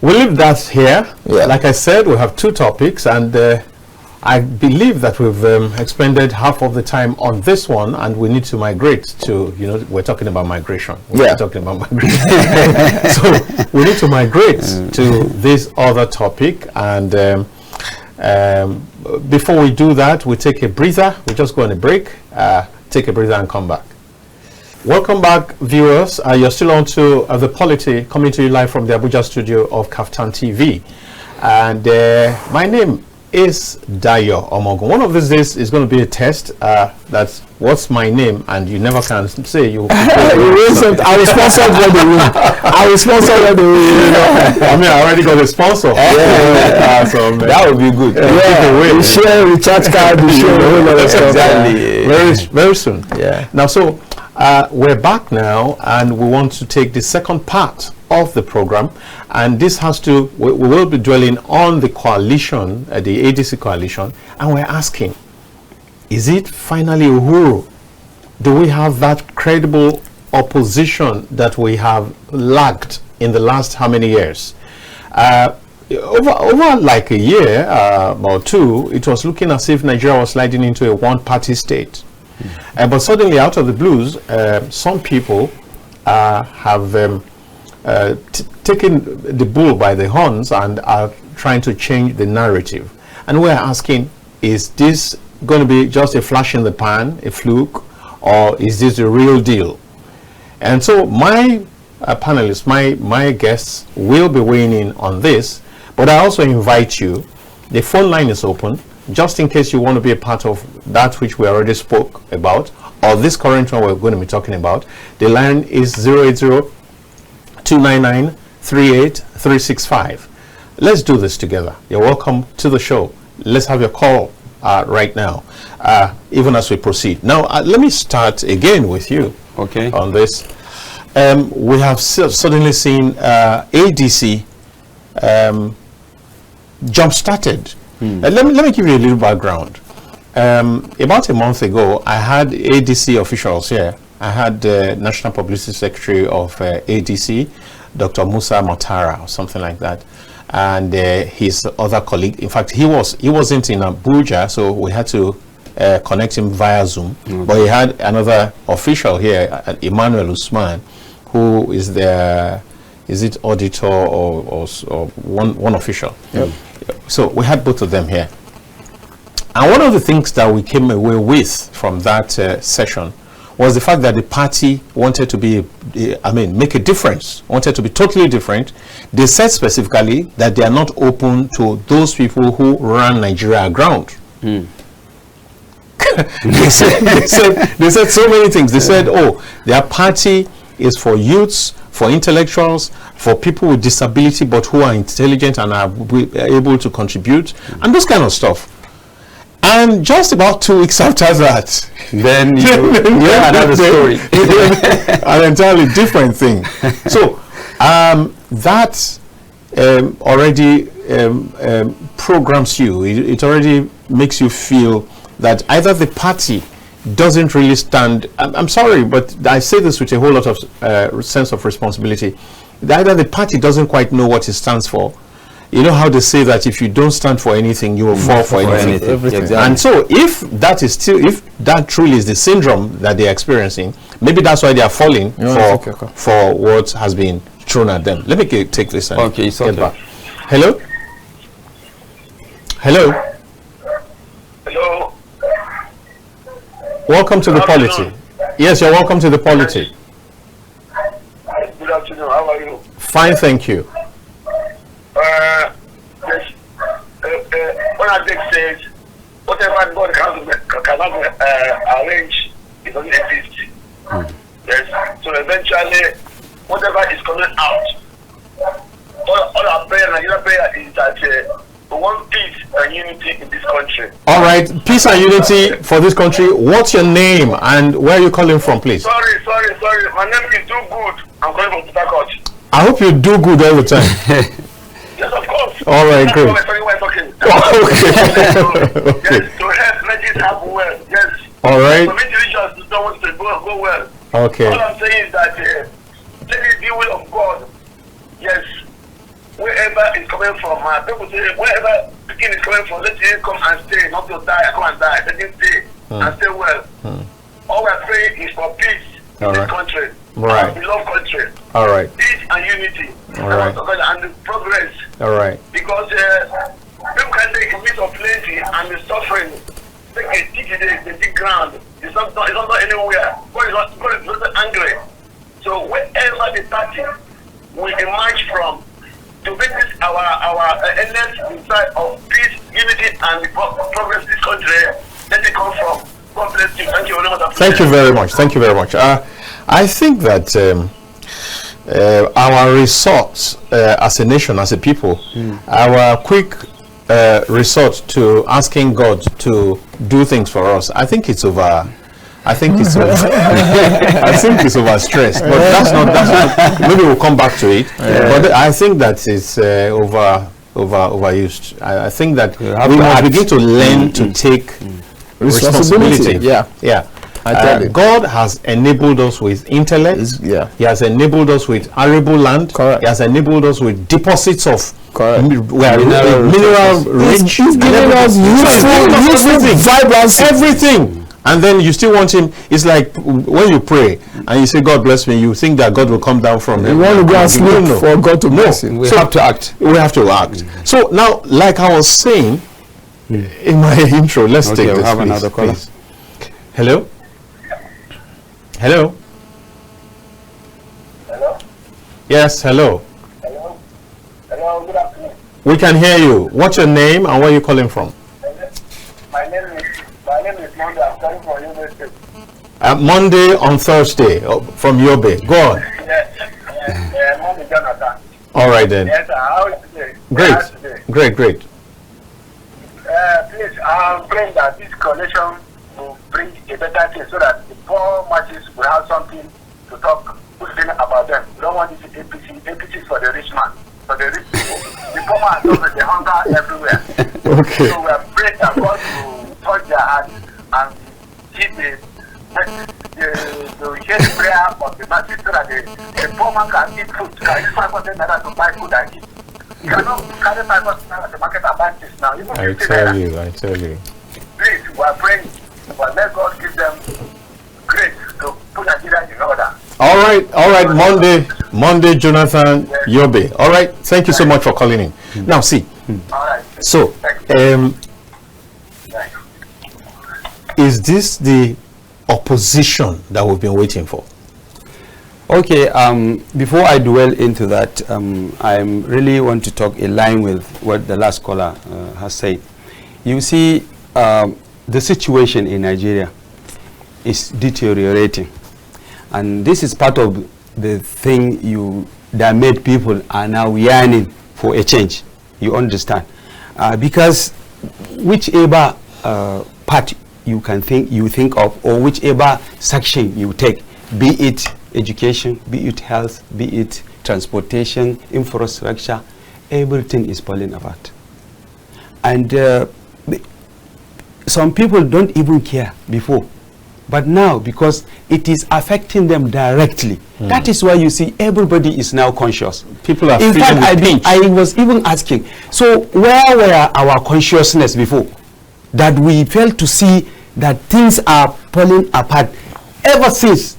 we'll leave that here. Yeah. Like I said, we have 2 topics, and I believe that we've expended half of the time on this one, and we need to migrate to, we're talking about migration. We're talking about migration. So we need to migrate to this other topic, and before we do that, we take a breather. We just go on a break, take a breather and come back. Welcome back, viewers. You're still on to the Polity, coming to you live from the Abuja studio of KAFTANTV. And my name is Dayo Omoogun. One of these days is going to be a test. That's what's my name, and you never can say you. I was sponsored by the room. I mean, I already got a sponsor. So that would be good. We share recharge card. We share a whole lot of stuff. Exactly. Very soon. Yeah. Now, so we're back now, and we want to take the second part of the program, and this has to, we will be dwelling on the coalition, the ADC coalition, and we're asking, is it finally Uhuru? Do we have that credible opposition that we have lacked in the last how many years? Over like a year or 2, it was looking as if Nigeria was sliding into a one-party state. But suddenly, out of the blues, some people have taken the bull by the horns and are trying to change the narrative. And we're asking, is this going to be just a flash in the pan, a fluke, or is this the real deal? And so my panelists, my guests will be weighing in on this, but I also invite you, the phone line is open, just in case you want to be a part of that which we already spoke about, or this current one we're going to be talking about. The line is 080-299-38365. Let's do this together. You're welcome to the show. Let's have your call right now, even as we proceed. Now, let me start again with you. Okay. On this. We have suddenly seen ADC jump-started. Let me give you a little background. About a month ago, I had ADC officials here. I had the National Publicity Secretary of ADC, Dr. Musa Matara, or something like that, and his other colleague. In fact, he wasn't in Abuja, so we had to connect him via Zoom. But he had another official here, Emmanuel Usman, who is the auditor or one official. Yep. So we had both of them here. And one of the things that we came away with from that session was the fact that the party wanted to be, make a difference, wanted to be totally different. They said specifically that they are not open to those people who run Nigeria aground. They said so many things. They said, their party is for youths, for intellectuals, for people with disability, but who are intelligent and are able to contribute, and this kind of stuff. And just about 2 weeks after that, then you have another story. An entirely different thing. So that already programs you. It already makes you feel that either the party doesn't really stand. I'm sorry, but I say this with a whole lot of sense of responsibility. Either the party doesn't quite know what it stands for. You know how they say that if you don't stand for anything, you will fall for anything. Everything. And so if that truly is the syndrome that they're experiencing, maybe that's why they are falling for what has been thrown at them. Let me take this and get back. Hello? Hello? Hello? Welcome to the Polity. Yes, you're welcome to the Polity. Good afternoon, how are you? Fine, thank you. Yes. When I take says, whatever God cannot arrange, it doesn't exist. Yes. So eventually, whatever is coming out, all our prayer, Nigeria prayer is that we want peace and unity in this country. All right, peace and unity for this country. What's your name and where are you calling from, please? Sorry. My name is Do Good. I'm calling from Port Harcourt. I hope you do good all the time. Yes, of course. All right, great. We're talking. Okay. Yes, to help let it happen well. Yes. All right. Some individuals don't want to go well. Okay. All I'm saying is that let it be will of God. Yes. Wherever it's coming from, people say wherever the king is coming from, let him come and stay, not to die, come and die. Let him stay and stay well. All we're praying is for peace in this country. Right. Our beloved country. All right. Peace and unity. All right. And the progress. All right. Because people can take a bit of plenty and the suffering. Take a the big ground. It's not anywhere. God is not angry. So wherever the party will emerge from, to make this our endless inside of peace, unity, and the progress in this country, let it come from. God bless you. Thank you very much. Thank you very much. Thank you very much. I think that our resort as a nation, as a people, our quick resort to asking God to do things for us, I think it's over. I think it's overstressed, but that's not. Maybe we'll come back to it. But I think that it's overused. I think that we must begin to learn to take responsibility. Yeah. God has enabled us with intellect. He has enabled us with arable land. Correct. He has enabled us with deposits of mineral rich. He's giving us useful vibrancy. Everything. And then you still want him. It's like when you pray and you say, God bless me, you think that God will come down from heaven. You want to go and sleep for God to bless you. We have to act. We have to act. So now, like I was saying in my intro, let's take this. We have please, another caller. please. Hello? Hello? Hello? Yes, hello. Hello? Hello, good afternoon. We can hear you. What's your name and where are you calling from? My name is Monday. I'm calling from Yobe State. Monday on Thursday from Yobe. Go on. Yes. Monday, Jonathan. All right then. Yes, how is today? Great. Please, I'm praying that this coalition will bring a better thing so that the poor masses will have something to talk about them. We don't want this APC. APC is for the rich man. For the rich people. The poor man knows the hunger everywhere. Okay. So we are praying that God will touch their hearts and keep the hear the prayer of the masses so that the poor man can eat food. Can use 500 naira to buy food and eat. You cannot carry 500 naira to market and buy this now. Even I tell you. Please, we are praying, but let God give them grace to put Nigeria in order. All right. Monday, Jonathan Yobe. All right. Thank you so much for calling in. Now, see. All right. So, is this the opposition that we've been waiting for? Okay, before I dwell into that, I really want to talk in line with what the last caller has said. You see, the situation in Nigeria is deteriorating. And this is part of the thing that made people are now yearning for a change. You understand? Because whichever part you think of, or whichever section you take, be it education, be it health, be it transportation, infrastructure, everything is falling apart. And some people don't even care before. But now, because it is affecting them directly, that is why you see everybody is now conscious. People are in feeling fact, the pinch. I was even asking, so where were our consciousness before? That we failed to see that things are falling apart ever since,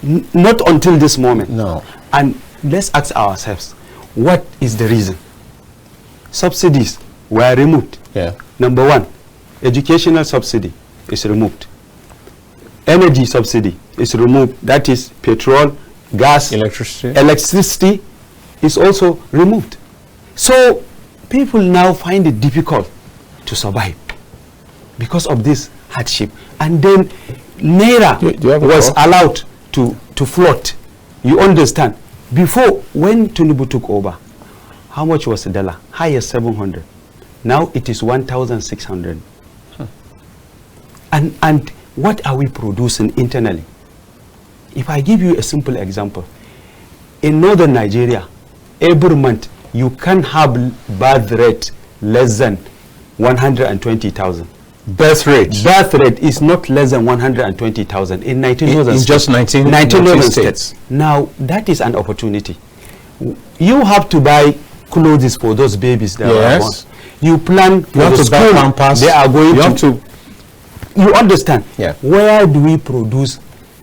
not until this moment. No. And let's ask ourselves, what is the reason? Subsidies were removed. Yeah. Number one, educational subsidy is removed. Energy subsidy is removed. That is petrol, gas, electricity is also removed. So people now find it difficult to survive because of this hardship. And then Naira was allowed to float. You understand? Before, when Tinubu took over, how much was the dollar? Highest 700. Now it is 1,600. And what are we producing internally? If I give you a simple example, in northern Nigeria, every month you can have birth rate less than 120,000. Birth rate? Birth rate is not less than 120,000 in 19 northern states. Just 19 northern states. Now, that is an opportunity. You have to buy clothes for those babies that are born. You plan for the school Pampers. They are going to. You understand? Yeah. Where do we produce?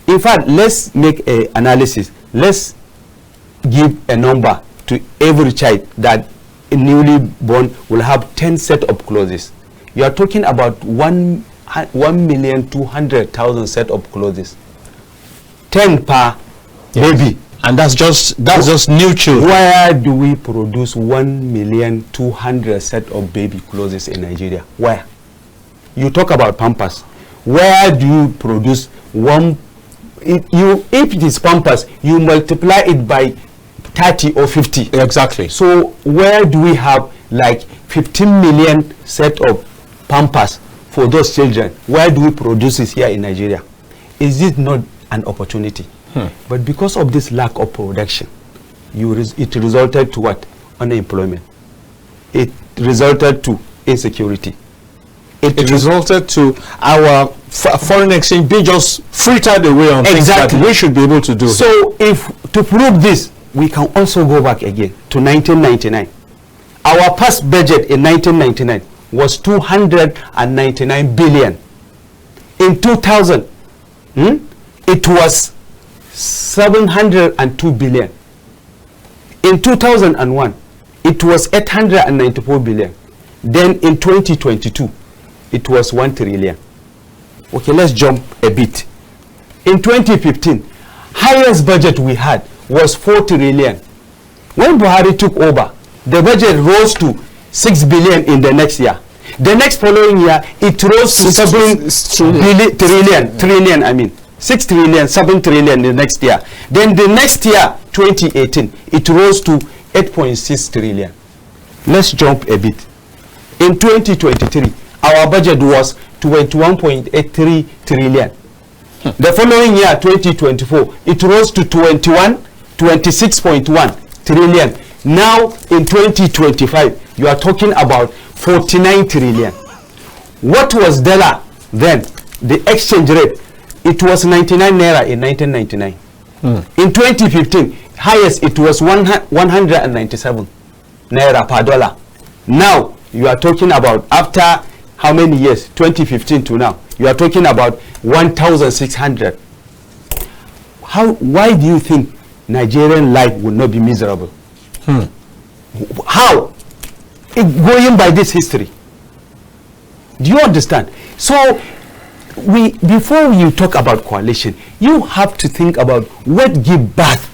In fact, let's make an analysis. Let's give a number to every child that a newly born will have 10 set of clothes. You are talking about 1,200,000 set of clothes. 10 per baby. And that's just new children. Where do we produce 1,200,000 set of baby clothes in Nigeria? Where? You talk about Pampers. Where do you produce one? If it is Pampers, you multiply it by 30 or 50. Exactly. So where do we have like 15 million set of Pampers for those children? Where do we produce it here in Nigeria? Is it not an opportunity? But because of this lack of production, it resulted to what? Unemployment. It resulted to insecurity. It resulted to our foreign exchange being just frittered away on things that we should be able to do. So if to prove this, we can also go back again to 1999. Our past budget in 1999 was 299 billion. In 2000, it was 702 billion. In 2001, it was 894 billion. Then in 2022, it was 1 trillion. Okay, let's jump a bit. In 2015, highest budget we had was 4 trillion. When Buhari took over, the budget rose to 6 billion in the next year. The next following year, it rose to 7 trillion. 6 trillion, 7 trillion the next year. Then the next year, 2018, it rose to 8.6 trillion. Let's jump a bit. In 2023, our budget was 21.83 trillion. The following year, 2024, it rose to 26.1 trillion. Now, in 2025, you are talking about 49 trillion. What was dollar then? The exchange rate, it was 99 naira in 1999. In 2015, highest it was 197 naira per dollar. Now, you are talking about, after how many years? 2015 to now, you are talking about 1,600. Why do you think Nigerian life will not be miserable? How? Going by this history. Do you understand? So, before you talk about coalition, you have to think about what give birth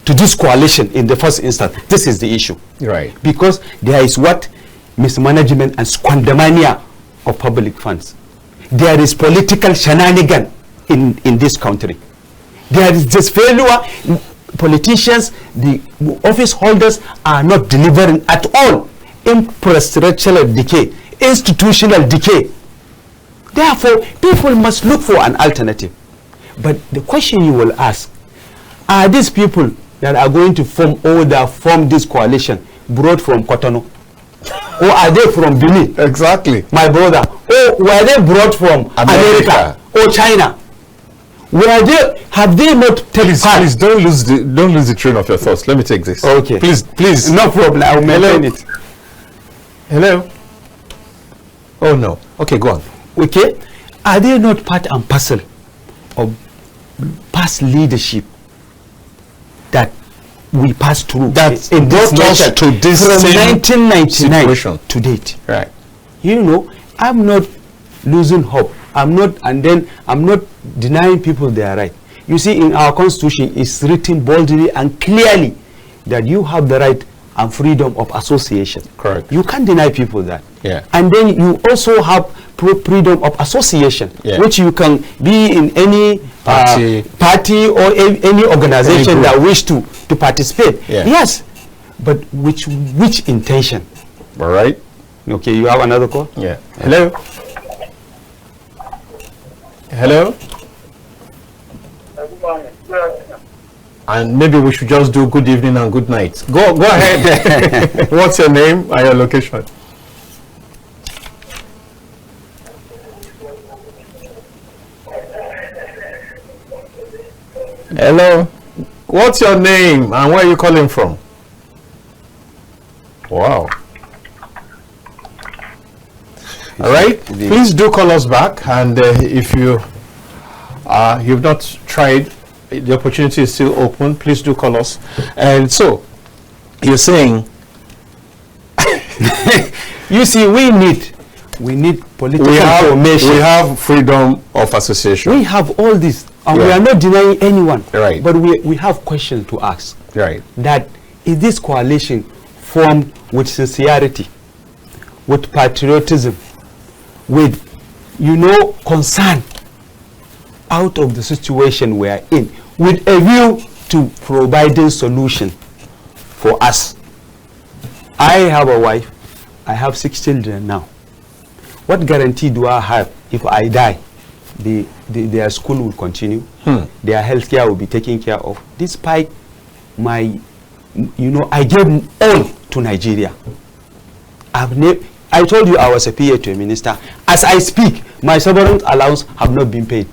to this coalition in the first instance. This is the issue. Right. Because there is what? Mismanagement and squandermania of public funds. There is political shenanigan in this country. There is this failure. Politicians, the office holders are not delivering at all. Infrastructural decay, institutional decay. Therefore, people must look for an alternative. But the question you will ask, are these people that are going to form this coalition brought from Cotonou? Or are they from Benin? Exactly. My brother. Or were they brought from America or China? Have they not taken part? Please don't lose the train of your thoughts. Let me take this. Okay. Please. No problem. I'll maintain it. Hello? Oh no. Okay, go on. Okay. Are they not part and parcel of past leadership that we passed through? That brought us to this from same 1999 situation to date. Right. You know, I'm not losing hope. I'm not denying people their right. You see, in our constitution, it's written boldly and clearly that you have the right and freedom of association. Correct. You can't deny people that. Yeah. And then you also have freedom of association, which you can be in any party or any organization that wish to participate. Yeah. Yes, but which intention? All right. Okay, you have another call? Yeah. Hello? Hello? And maybe we should just do good evening and good night. Go ahead. What's your name and your location? Hello. What's your name and where are you calling from? Wow. All right. Please do call us back, and if you've not tried, the opportunity is still open. Please do call us. And so, you're saying, you see, we need political formation. We have freedom of association. We have all this, and we are not denying anyone. Right. But we have questions to ask. Right. That is this coalition formed with sincerity, with patriotism, with, concern out of the situation we are in, with a view to providing solution for us. I have a wife. I have 6 children now. What guarantee do I have if I die? Their school will continue. Their health care will be taken care of. Despite my, I gave all to Nigeria. I told you I was a PA to a minister. As I speak, my severance allowance have not been paid.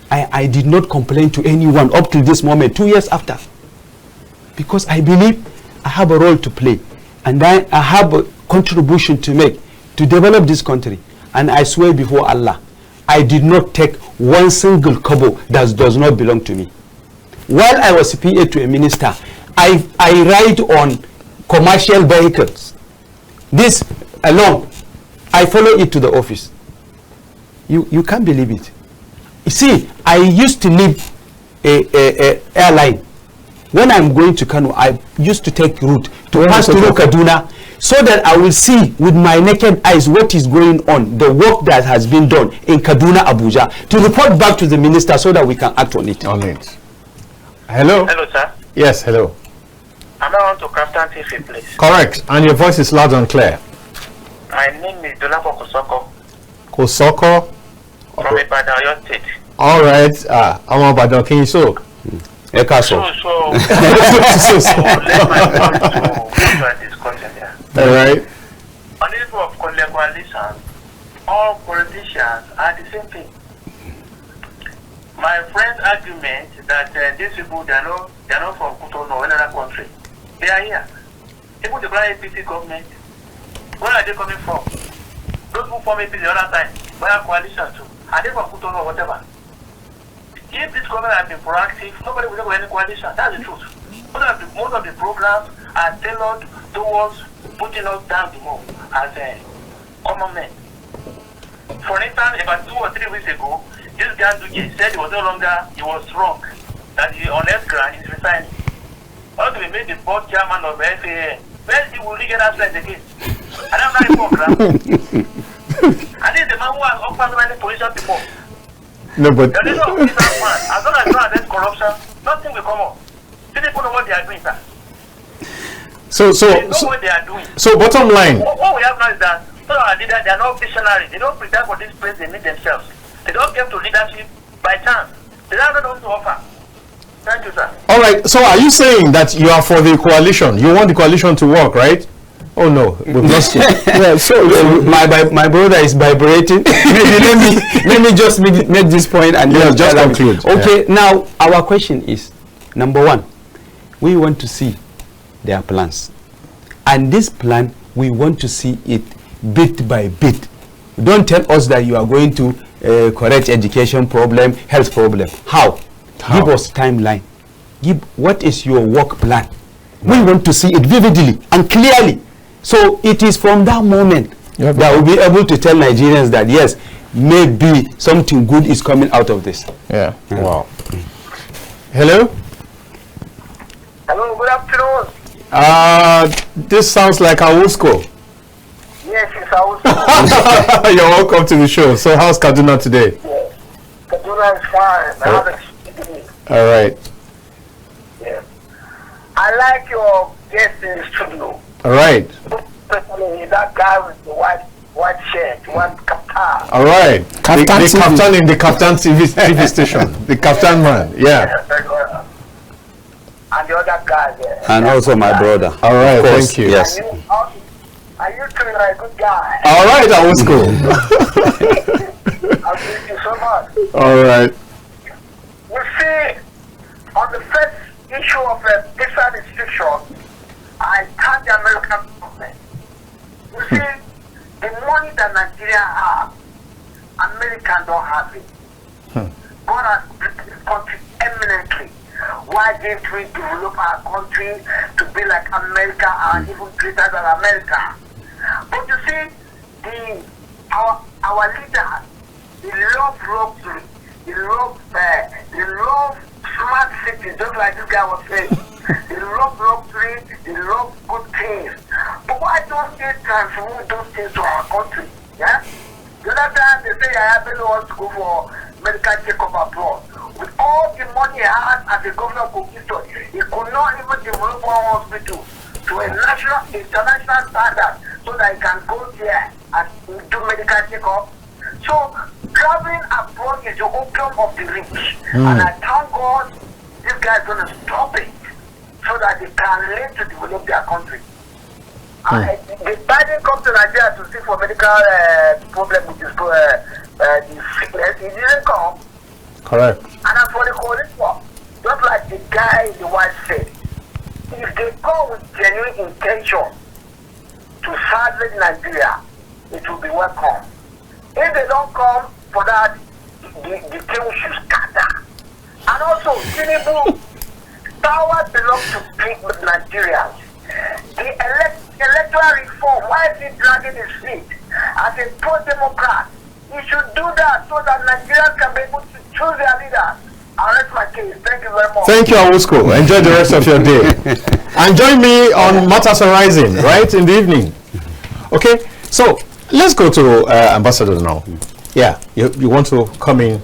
I did not complain to anyone up to this moment, 2 years after. Because I believe I have a role to play. And I have a contribution to make to develop this country. And I swear before Allah, I did not take one single kobo that does not belong to me. While I was a PA to a minister, I ride on commercial vehicles. This alone, I follow it to the office. You can't believe it. You see, I used to leave a airline. When I'm going to Kano, I used to take route to pass through Kaduna, so that I will see with my naked eyes what is going on, the work that has been done in Kaduna, Abuja, to report back to the minister so that we can act on it. Hello? Hello, sir. Yes, hello. Am I on to KAFTANTV, please? Correct. And your voice is loud and clear. My name is Dolapo Kosoko. Kosoko? From Ibadan, your state. All right. I'm Ibadan. Can you so? Let my thoughts to discussion here. All right. On the issue of coalition, all politicians are the same thing. My friend's argument that these people they are not from Cotonou or another country. They are here. Even the black APC government, where are they coming from? Those who form APC the other time, where are coalition too? Are they from Cotonou or whatever? If this government had been proactive, nobody would have any coalition. That's the truth. Most of the programs are tailored towards putting us down the road as a common men. For instance, about 2 or 3 weeks ago, this guy said he was no longer, he was wrong, that he on earth ground is resigning. Also, we made the board chairman of FAA. Where he will get that strength again? I don't know the program. And this is the man who has offered many positions before. No, but there is no business man. As long as you don't address corruption, nothing will come up. People know what they are doing, sir. They know what they are doing. So bottom line. What we have now is that some of our leaders, they are not visionary. They don't prepare for this place they need themselves. They don't get to leadership by chance. They don't know what to offer. Thank you, sir. All right. So are you saying that you are for the coalition? You want the coalition to work, right? Oh no, we've lost you. Yeah, so my brother is vibrating. Maybe let me just make this point and then just conclude. Okay, now our question is, number one, we want to see their plans, and this plan we want to see it bit by bit. Don't tell us that you are going to correct education problem, health problem. How? Give us timeline. What is your work plan? We want to see it vividly and clearly. So it is from that moment that we'll be able to tell Nigerians that yes, maybe something good is coming out of this. Yeah. Wow. Hello? Hello, good afternoon. This sounds like Awusko. Yes, it's Awusko. You're welcome to the show. So how's Kaduna today? Yeah. Kaduna is fine. I have experience. All right. Yeah. I like your guest in the studio. All right. especially that guy with the white shirt, one KAFTAN. All right. The KAFTAN in the KAFTAN TV station. The KAFTAN man. Yeah. And the other guy there. And also my brother. All right. Thank you. Yes. Are you two a good guy? All right. That was cool. Thank you so much. All right. We see on the first issue of visa restriction, I thank the American government. You see, the money that Nigeria has, America don't have it. God has built this country eminently. Why didn't we develop our country to be like America and even greater than America? But you see, our leaders, they love luxury, they love smart cities, just like this guy was saying. They love luxury, they love good things. But why don't they transfer those things to our country? Yeah? The other time they say I really want to go for medical checkup abroad. With all the money he has as a governor of Politicstoday, he could not even develop one hospital to a national, international standard so that he can go there and do medical checkup. So traveling abroad is the opium of the rich. And I thank God this guy is going to stop it so that they can learn to develop their country. The Biden comes to Nigeria to see for medical problem with his the sickness. He didn't come. Correct. And as for the coalition, just like the guy in the white said, if they come with genuine intention to salvage Nigeria, it will be welcome. If they don't come for that, the thing should scatter. And also, Tinubu, power belongs to people, Nigerians. The electoral reform, why is he dragging his feet? As a pro-democrat, he should do that so that Nigerians can be able to choose their leaders. I'll rest my case. Thank you very much. Thank you, Awusko. Enjoy the rest of your day. And join me on Matters Arising, right, in the evening. Okay, so let's go to Ambassador now. Yeah, you want to come in?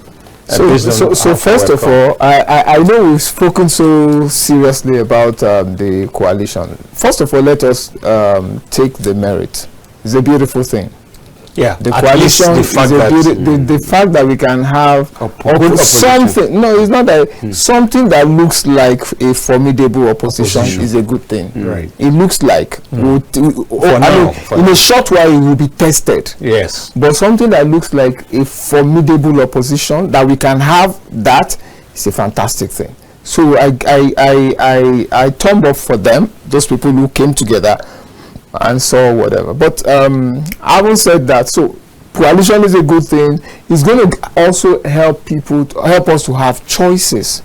So first of all, I know we've spoken so seriously about the coalition. First of all, let us take the merit. It's a beautiful thing. Yeah, the coalition is the fact that we can have something. No, it's not that something that looks like a formidable opposition is a good thing. Right. It looks like in a short while it will be tested. Yes. But something that looks like a formidable opposition that we can have, that is a fantastic thing. So I thumb up for them, those people who came together and saw whatever. But having said that, so coalition is a good thing. It's going to also help us to have choices,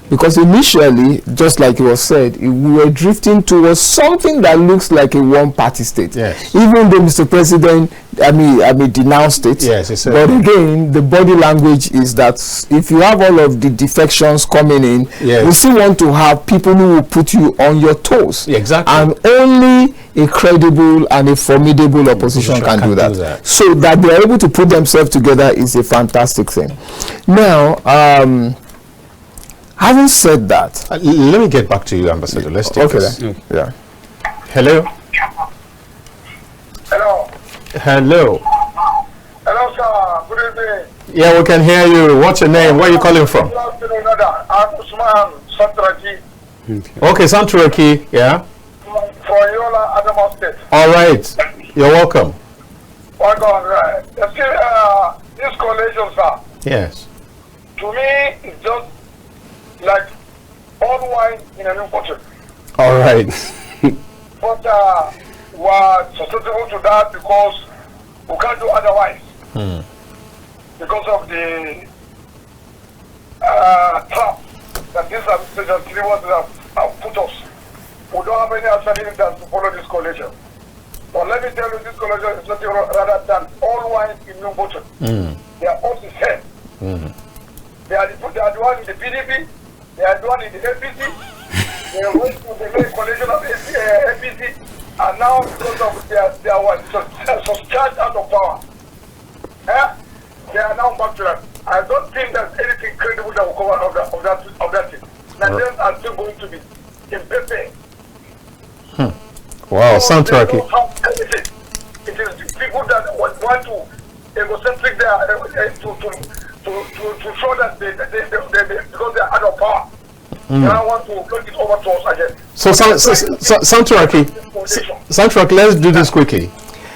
because initially, just like it was said, we were drifting towards something that looks like a one-party state. Yes. Even though Mr. President, I mean, denounced it. Yes, he said. But again, the body language is that if you have all of the defections coming in, yes, we still want to have people who will put you on your toes. Exactly. And only a credible and a formidable opposition can do that. So that they are able to put themselves together is a fantastic thing. Now, having said that, let me get back to you, Ambassador. Let's take this. Yeah. Hello. Hello. Hello. Hello, sir. Good evening. Yeah, we can hear you. What's your name? Where are you calling from? Good afternoon, I'm Usman Santraki. Okay, Santraki. Yeah. For Yola, Adamawa State. All right. You're welcome. Welcome, right. You see, this coalition, sir. Yes. To me, it's just like all wine in a new bottle. All right. But we're susceptible to that because we can't do otherwise. Because of the trap that this administration have put us. We don't have any alternative than to follow this coalition. But let me tell you, this coalition is nothing rather than all wine in new bottle. They are all the same. They are the one in the PDP. They are the one in the APC. They went to the main coalition of APC, and now because of their charged out of power, they are now back to that. I don't think there's anything credible that will come out of that thing. Nigerians are still going to be in Pepe. Wow, sound tricky. It is people that want to egocentric to show that they because they are out of power. They don't want to look it over to us again. So, Santuraki, let's do this quickly.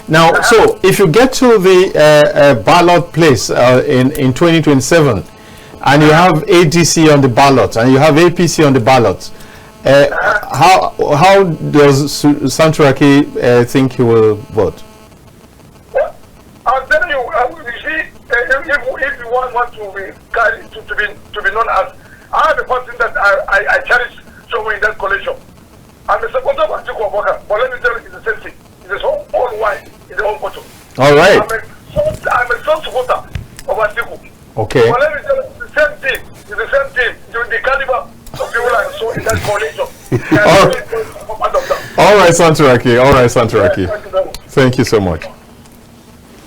Now, so if you get to the ballot place in 2027, and you have ADC on the ballot, and you have APC on the ballot, how does Santuraki think he will vote? Well, I'll tell you, you see, if you want to be known as, I have a person that I cherish so in that coalition. I'm a supporter of Atiku, but let me tell you, it's the same thing. It's his own white, it's the own photo. All right. I'm a strong supporter of Atiku. Okay. But let me tell you, it's the same thing. It's the same thing. During the caliber of people I saw in that coalition. All right, Santuraki. All right, Santuraki. Yeah, thank you so much.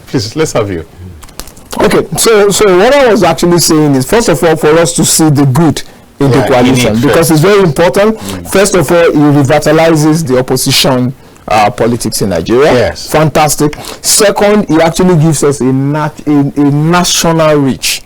Please, let's have you. Okay, so what I was actually saying is, first of all, for us to see the good in the coalition, because it's very important. First of all, it revitalizes the opposition politics in Nigeria. Yes. Fantastic. Second, it actually gives us a national reach.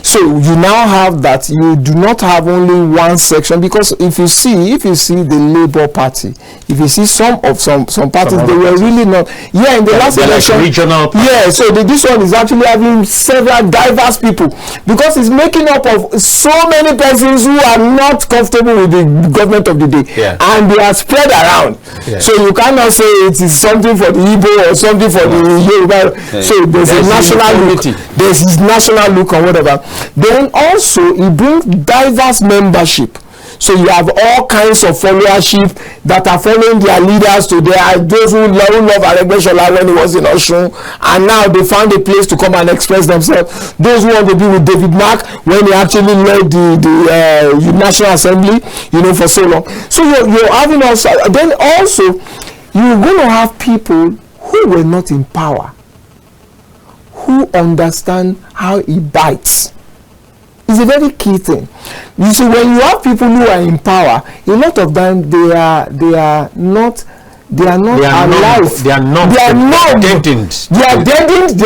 So you now have that. You do not have only one section, because if you see the Labour Party, if you see some parties, they were really not. Yeah, in the last election, like regional party. Yeah, so this one is actually having several diverse people, because it's making up of so many persons who are not comfortable with the government of the day, and they are spread around. So you cannot say it is something for the Igbo or something for the Yoruba. So there's a national look. There's this national look or whatever. Then also it brings diverse membership. So you have all kinds of followership that are following their leaders today. Those who love Aregbesola when he was in Osun, and now they found a place to come and express themselves. Those who want to be with David Mark when he actually led the National Assembly, for so long. So you're having also, then also you're going to have people who were not in power, who understand how it bites. It's a very key thing. You see, when you have people who are in power, a lot of them they are not alive. They are not deadened. They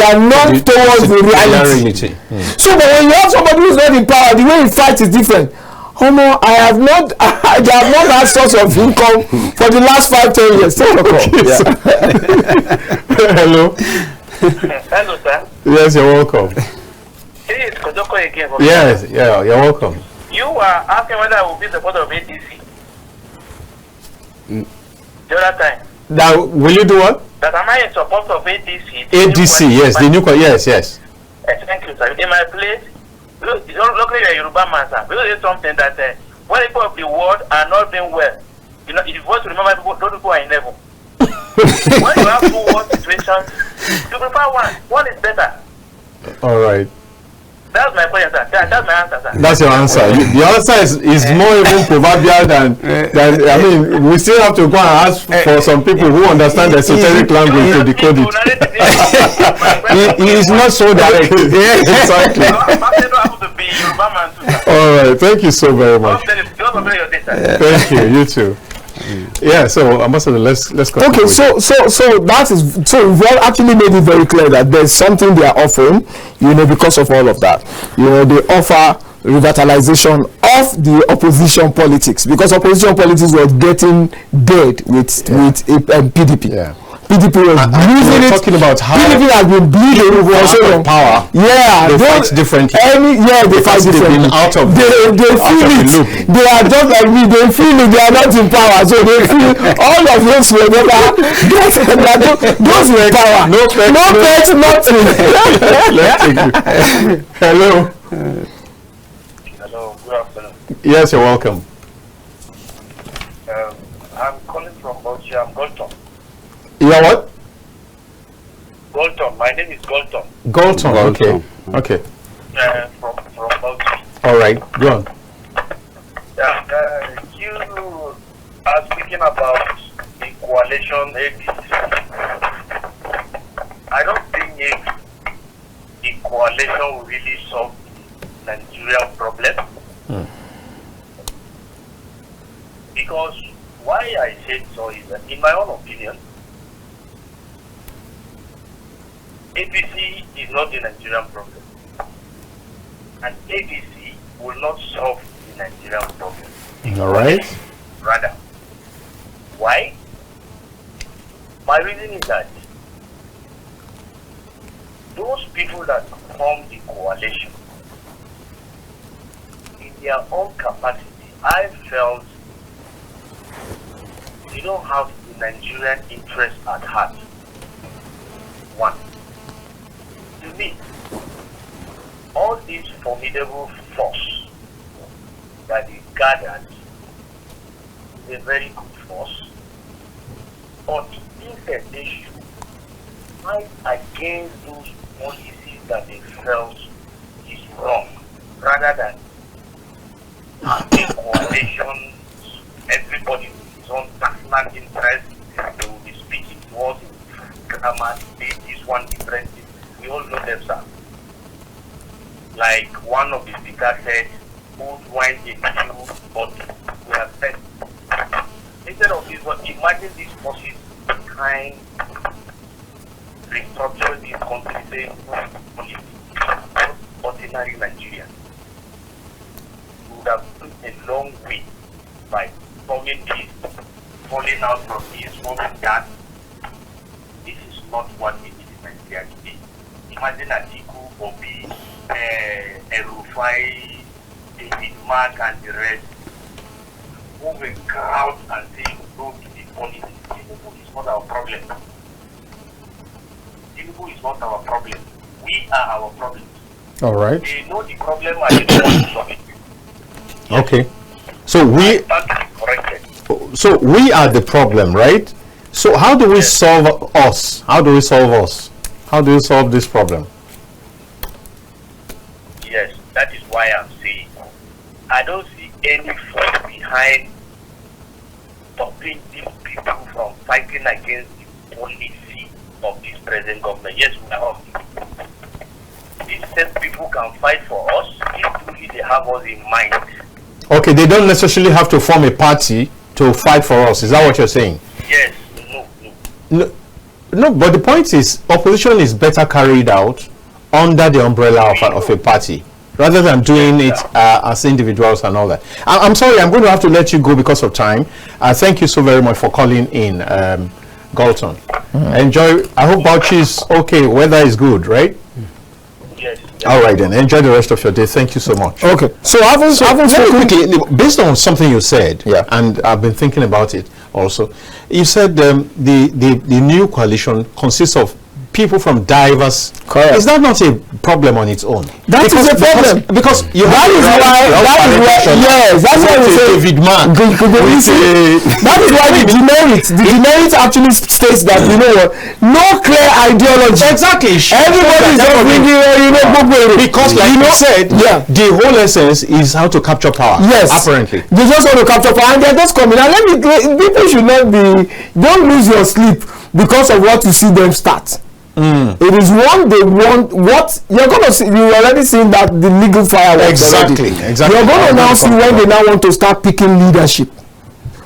are not towards the reality. So, but when you have somebody who's not in power, the way he fights is different. I have not had source of income for the last 5-10 years. Take a call. Hello. Hello, sir. Yes, you're welcome. It's Kodoko again. Yes, you're welcome. You were asking whether I will be the board of ADC. The other time. Now, will you do what? That am I in support of ADC? ADC, yes, the new yes. Thank you, sir. In my place, locally a Yoruba man, sir. We will say something that when people of the world are not doing well, if you want to remember people, those people are in heaven. When you have two war situations, you prefer one. One is better. All right. That's my question, sir. That's my answer, sir. That's your answer. The answer is more even proverbial than. I mean, we still have to go and ask for some people who understand the esoteric language to decode it. He is not so direct. Exactly. All right. Thank you so very much. Thank you. You too. Yeah, so Ambassador, let's continue. Okay, so we've actually made it very clear that there's something they are offering, because of all of that. They offer revitalization of the opposition politics, because opposition politics was getting dead with PDP. Yeah. PDP was losing it. Talking about how PDP has been bleeding for so long. Power. Yeah, they fight differently. They fight differently. They feel it. They are just like me. They feel it. They are not in power, so they feel all of those were never those were in power. No pet, nothing. Hello. Hello. Good afternoon. Yes, you're welcome. I'm calling from Bauchi. I'm Golton. You are what? Golton. My name is Golton. Golton. Okay. From Bauchi. All right. Go on. You are speaking about the coalition ADC. I don't think the coalition will really solve the Nigerian problem. Because why I said so is that, in my own opinion, APC is not the Nigerian problem. And APC will not solve the Nigerian problem. All right. Rather. Why? My reason is that those people that form the coalition, in their own capacity, I felt they don't have the Nigerian interest at heart. One. To me, all this formidable force that is gathered is a very good force, but instead they should fight against those policies that they felt is wrong, rather than having coalitions, everybody with his own personal interest. They will be speaking to us in grammar, this one different. We all know them, sir. Like one of the speakers said, whose wine is true, but we have said. Instead of this, but imagine these forces trying to restructure this country, saying, ordinary Nigerians. We would have put a long way by forming this, falling out from this, forming that. This is not what it is in Nigeria today. Imagine Atiku, Obi, Erufai, David Mark, and the rest moving crowd and saying no to the politics. Tinubu is not our problem. Tinubu is not our problem. We are our problem. All right. They know the problem and they don't want to solve it. Okay. So we are the problem, right? So how do we solve us? How do we solve us? How do we solve this problem? Yes, that is why I'm saying I don't see any force behind stopping these people from fighting against the policy of this present government. Yes, we are all. These same people can fight for us if truly they have us in mind. Okay, they don't necessarily have to form a party to fight for us. Is that what you're saying? Yes, No, but the point is, opposition is better carried out under the umbrella of a party, rather than doing it as individuals and all that. I'm sorry, I'm going to have to let you go because of time. Thank you so very much for calling in, Galton. Enjoy. I hope Bauchi is okay. Weather is good, right? Yes. All right then. Enjoy the rest of your day. Thank you so much. Okay. So very quickly, based on something you said, yeah, and I've been thinking about it also. You said the new coalition consists of people from diverse. Correct. Is that not a problem on its own? That is a problem because you that is why yes, that's why we say David Mark. That is why the demerit actually states that, you know what, no clear ideology. Exactly. Everybody is because like you said, the whole essence is how to capture power. Yes, apparently they just want to capture power, and they're just coming. And people should not be. Don't lose your sleep because of what you see them start. It is one they want. What you're going to see, you already seen that the legal fireworks. Exactly. You're going to now see when they now want to start picking leadership.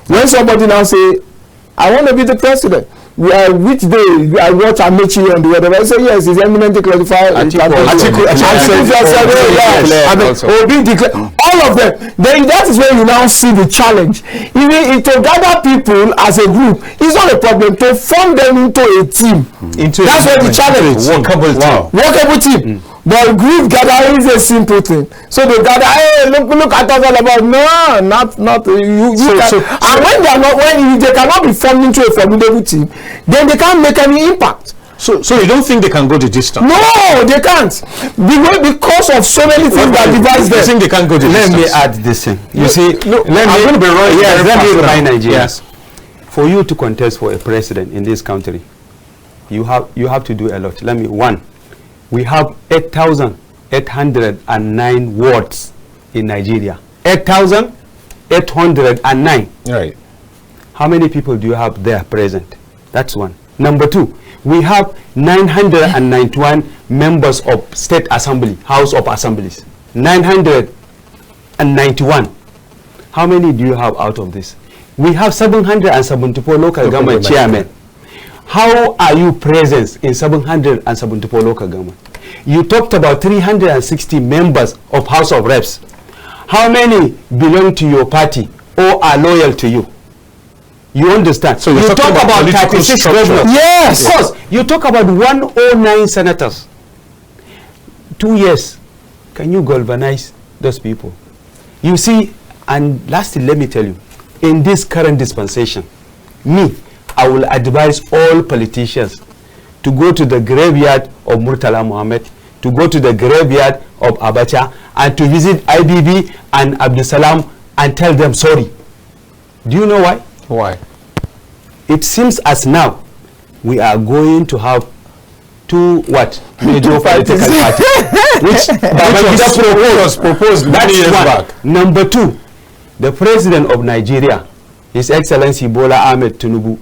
When somebody now say, I want to be the president. Which day I watch Amechi on the whatever. I say yes, he's eminently qualified. All of them. Then that is where you now see the challenge. Even to gather people as a group is not a problem. To form them into a team, that's where the challenge. Workable team. But group gathering is a simple thing. So they gather, hey, look at us all about. No, not you. And when they are not, when they cannot be formed into a formidable team, then they can't make any impact. So you don't think they can go the distance? No, they can't. Because of so many things that divide them. I think they can't go the distance. Let me add this thing. You see, I'm going to be right. Let me remind Nigerians. For you to contest for a president in this country, you have to do a lot. We have 8,809 wards in Nigeria. 8,809. Right. How many people do you have there present? That's one. Number two, we have 991 members of State Assembly, House of Assemblies. 991. How many do you have out of this? We have 774 local government chairmen. How are you present in 774 local government? You talked about 360 members of House of Reps. How many belong to your party or are loyal to you? You understand? So you talk about 36 governors. Yes. Of course. You talk about 109 senators. 2 years. Can you galvanize those people? You see, and lastly, let me tell you, in this current dispensation, I will advise all politicians to go to the graveyard of Murtala Mohammed, to go to the graveyard of Abacha, and to visit IBB and Abdulsalam and tell them sorry. Do you know why? Why? It seems as now we are going to have two major political parties, which was proposed many years back. Number 2, the president of Nigeria, His Excellency Bala Ahmed Tinubu.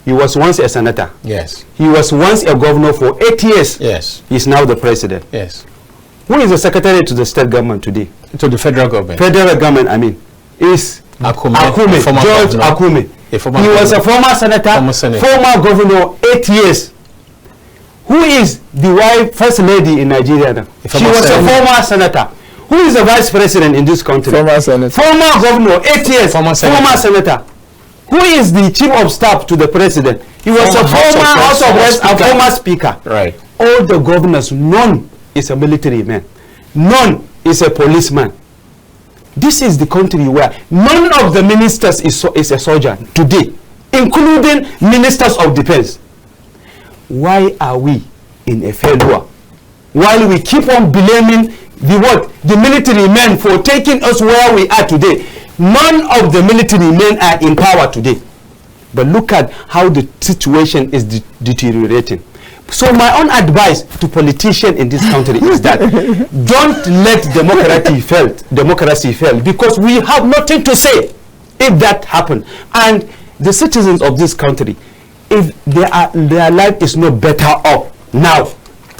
He was once a senator. Yes. He was once a governor for 8 years. Yes. He's now the president. Yes. Who is the secretary to the state government today? To the federal government. Federal government, I mean, is Akume, George Akume. He was a former senator, former governor, 8 years. Who is the wife, first lady in Nigeria now? She was a former senator. Who is the vice president in this country? Former senator. Former governor, 8 years. Former senator. Who is the chief of staff to the president? He was a former House of Reps and former speaker. Right. All the governors, none is a military man. None is a policeman. This is the country where none of the ministers is a soldier today, including ministers of defense. Why are we in a failure? While we keep on blaming the military men for taking us where we are today. None of the military men are in power today. But look at how the situation is deteriorating. So my own advice to politicians in this country is that don't let democracy fail, because we have nothing to say if that happens. And the citizens of this country, if their life is not better off now,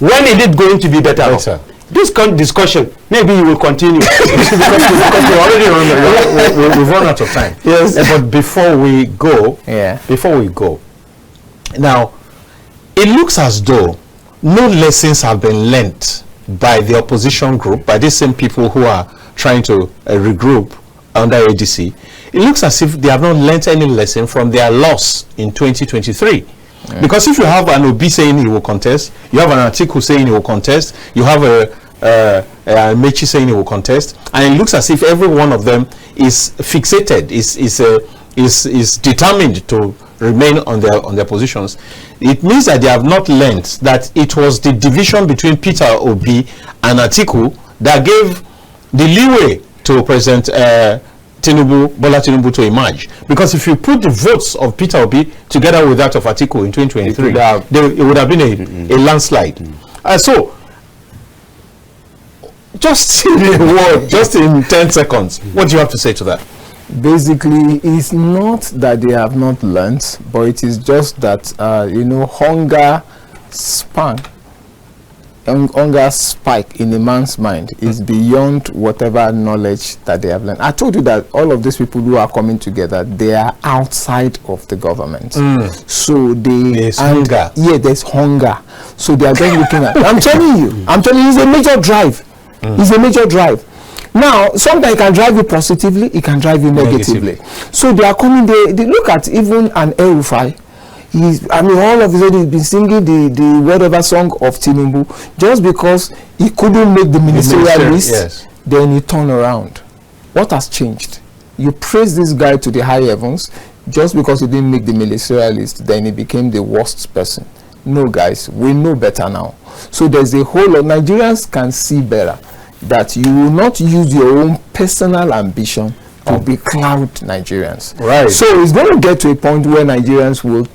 when is it going to be better off? This discussion, maybe you will continue. Because we've run out of time. Yes. But before we go, now, it looks as though no lessons have been learnt by the opposition group, by these same people who are trying to regroup under ADC. It looks as if they have not learnt any lesson from their loss in 2023. Yeah. Because if you have an Obi saying he will contest, you have an Atiku saying he will contest, you have a Mechi saying he will contest, and it looks as if every one of them is fixated, is determined to remain on their positions. It means that they have not learned that it was the division between Peter Obi and Atiku that gave the leeway to President Bala Tinubu to emerge. Because if you put the votes of Peter Obi together with that of Atiku in 2023, it would have been a landslide. So, just in a word, just in 10 seconds, what do you have to say to that? Basically, it's not that they have not learned, but it is just that hunger spike in a man's mind is beyond whatever knowledge that they have learned. I told you that all of these people who are coming together, they are outside of the government. So there's hunger. Yeah, there's hunger. So they are just looking at. I'm telling you, it's a major drive. It's a major drive. Now, sometimes it can drive you positively, it can drive you negatively. So they are coming, they look at even an El-Rufai. All of a sudden he's been singing the whatever song of Tinubu just because he couldn't make the ministerial list. Yes. Then you turn around. What has changed? You praise this guy to the high heavens just because he didn't make the ministerial list, then he became the worst person. No, guys, we know better now. So there's a whole lot. Nigerians can see better that you will not use your own personal ambition to becloud Nigerians. Right. So it's going to get to a point where Nigerians will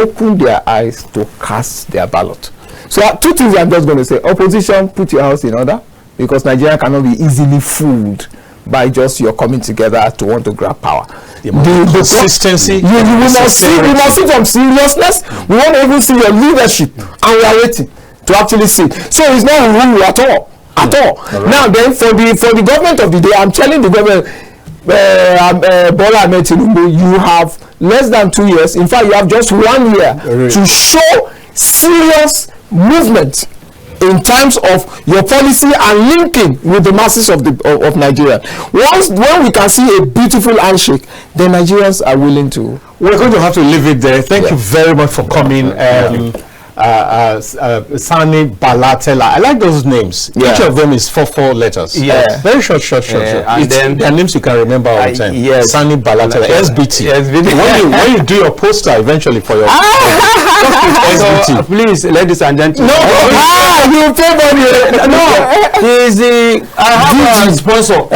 open their eyes to cast their ballot. So two things I'm just going to say. Opposition, put your house in order, because Nigeria cannot be easily fooled by just your coming together to want to grab power. The consistency. We must see some seriousness. We want to even see your leadership, and we are waiting to actually see. So it's not wrong at all. Now then, for the government of the day, I'm telling the government, Bala Tinubu, you have less than 2 years. In fact, you have just 1 year to show serious movement in terms of your policy and linking with the masses of Nigeria. When we can see a beautiful handshake, the Nigerians are willing to. We're going to have to leave it there. Thank you very much for coming. Sani, Bala, Tela. I like those names. Each of them is four letters. Very short. And then their names you can remember all the time. Sani, Bala, Tela. SBT. When you do your poster eventually for your SBT. Please, ladies and gentlemen. You pay money. He's the sponsor.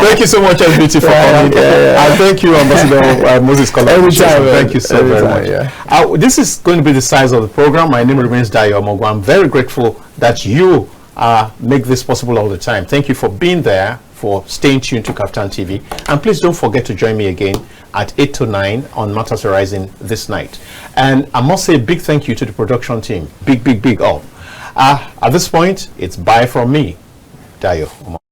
Thank you so much, SBT, for coming. And thank you, Ambassador Moses. Thank you so very much. This is going to be the size of the program. My name remains Dayo Omoogun. I'm very grateful that you make this possible all the time. Thank you for being there, for staying tuned to KAFTAN TV. And please don't forget to join me again at 8 to 9 on Matters Horizon this night. And I must say a big thank you to the production team. Big all. At this point, it's bye from me, Dayo Omoogun.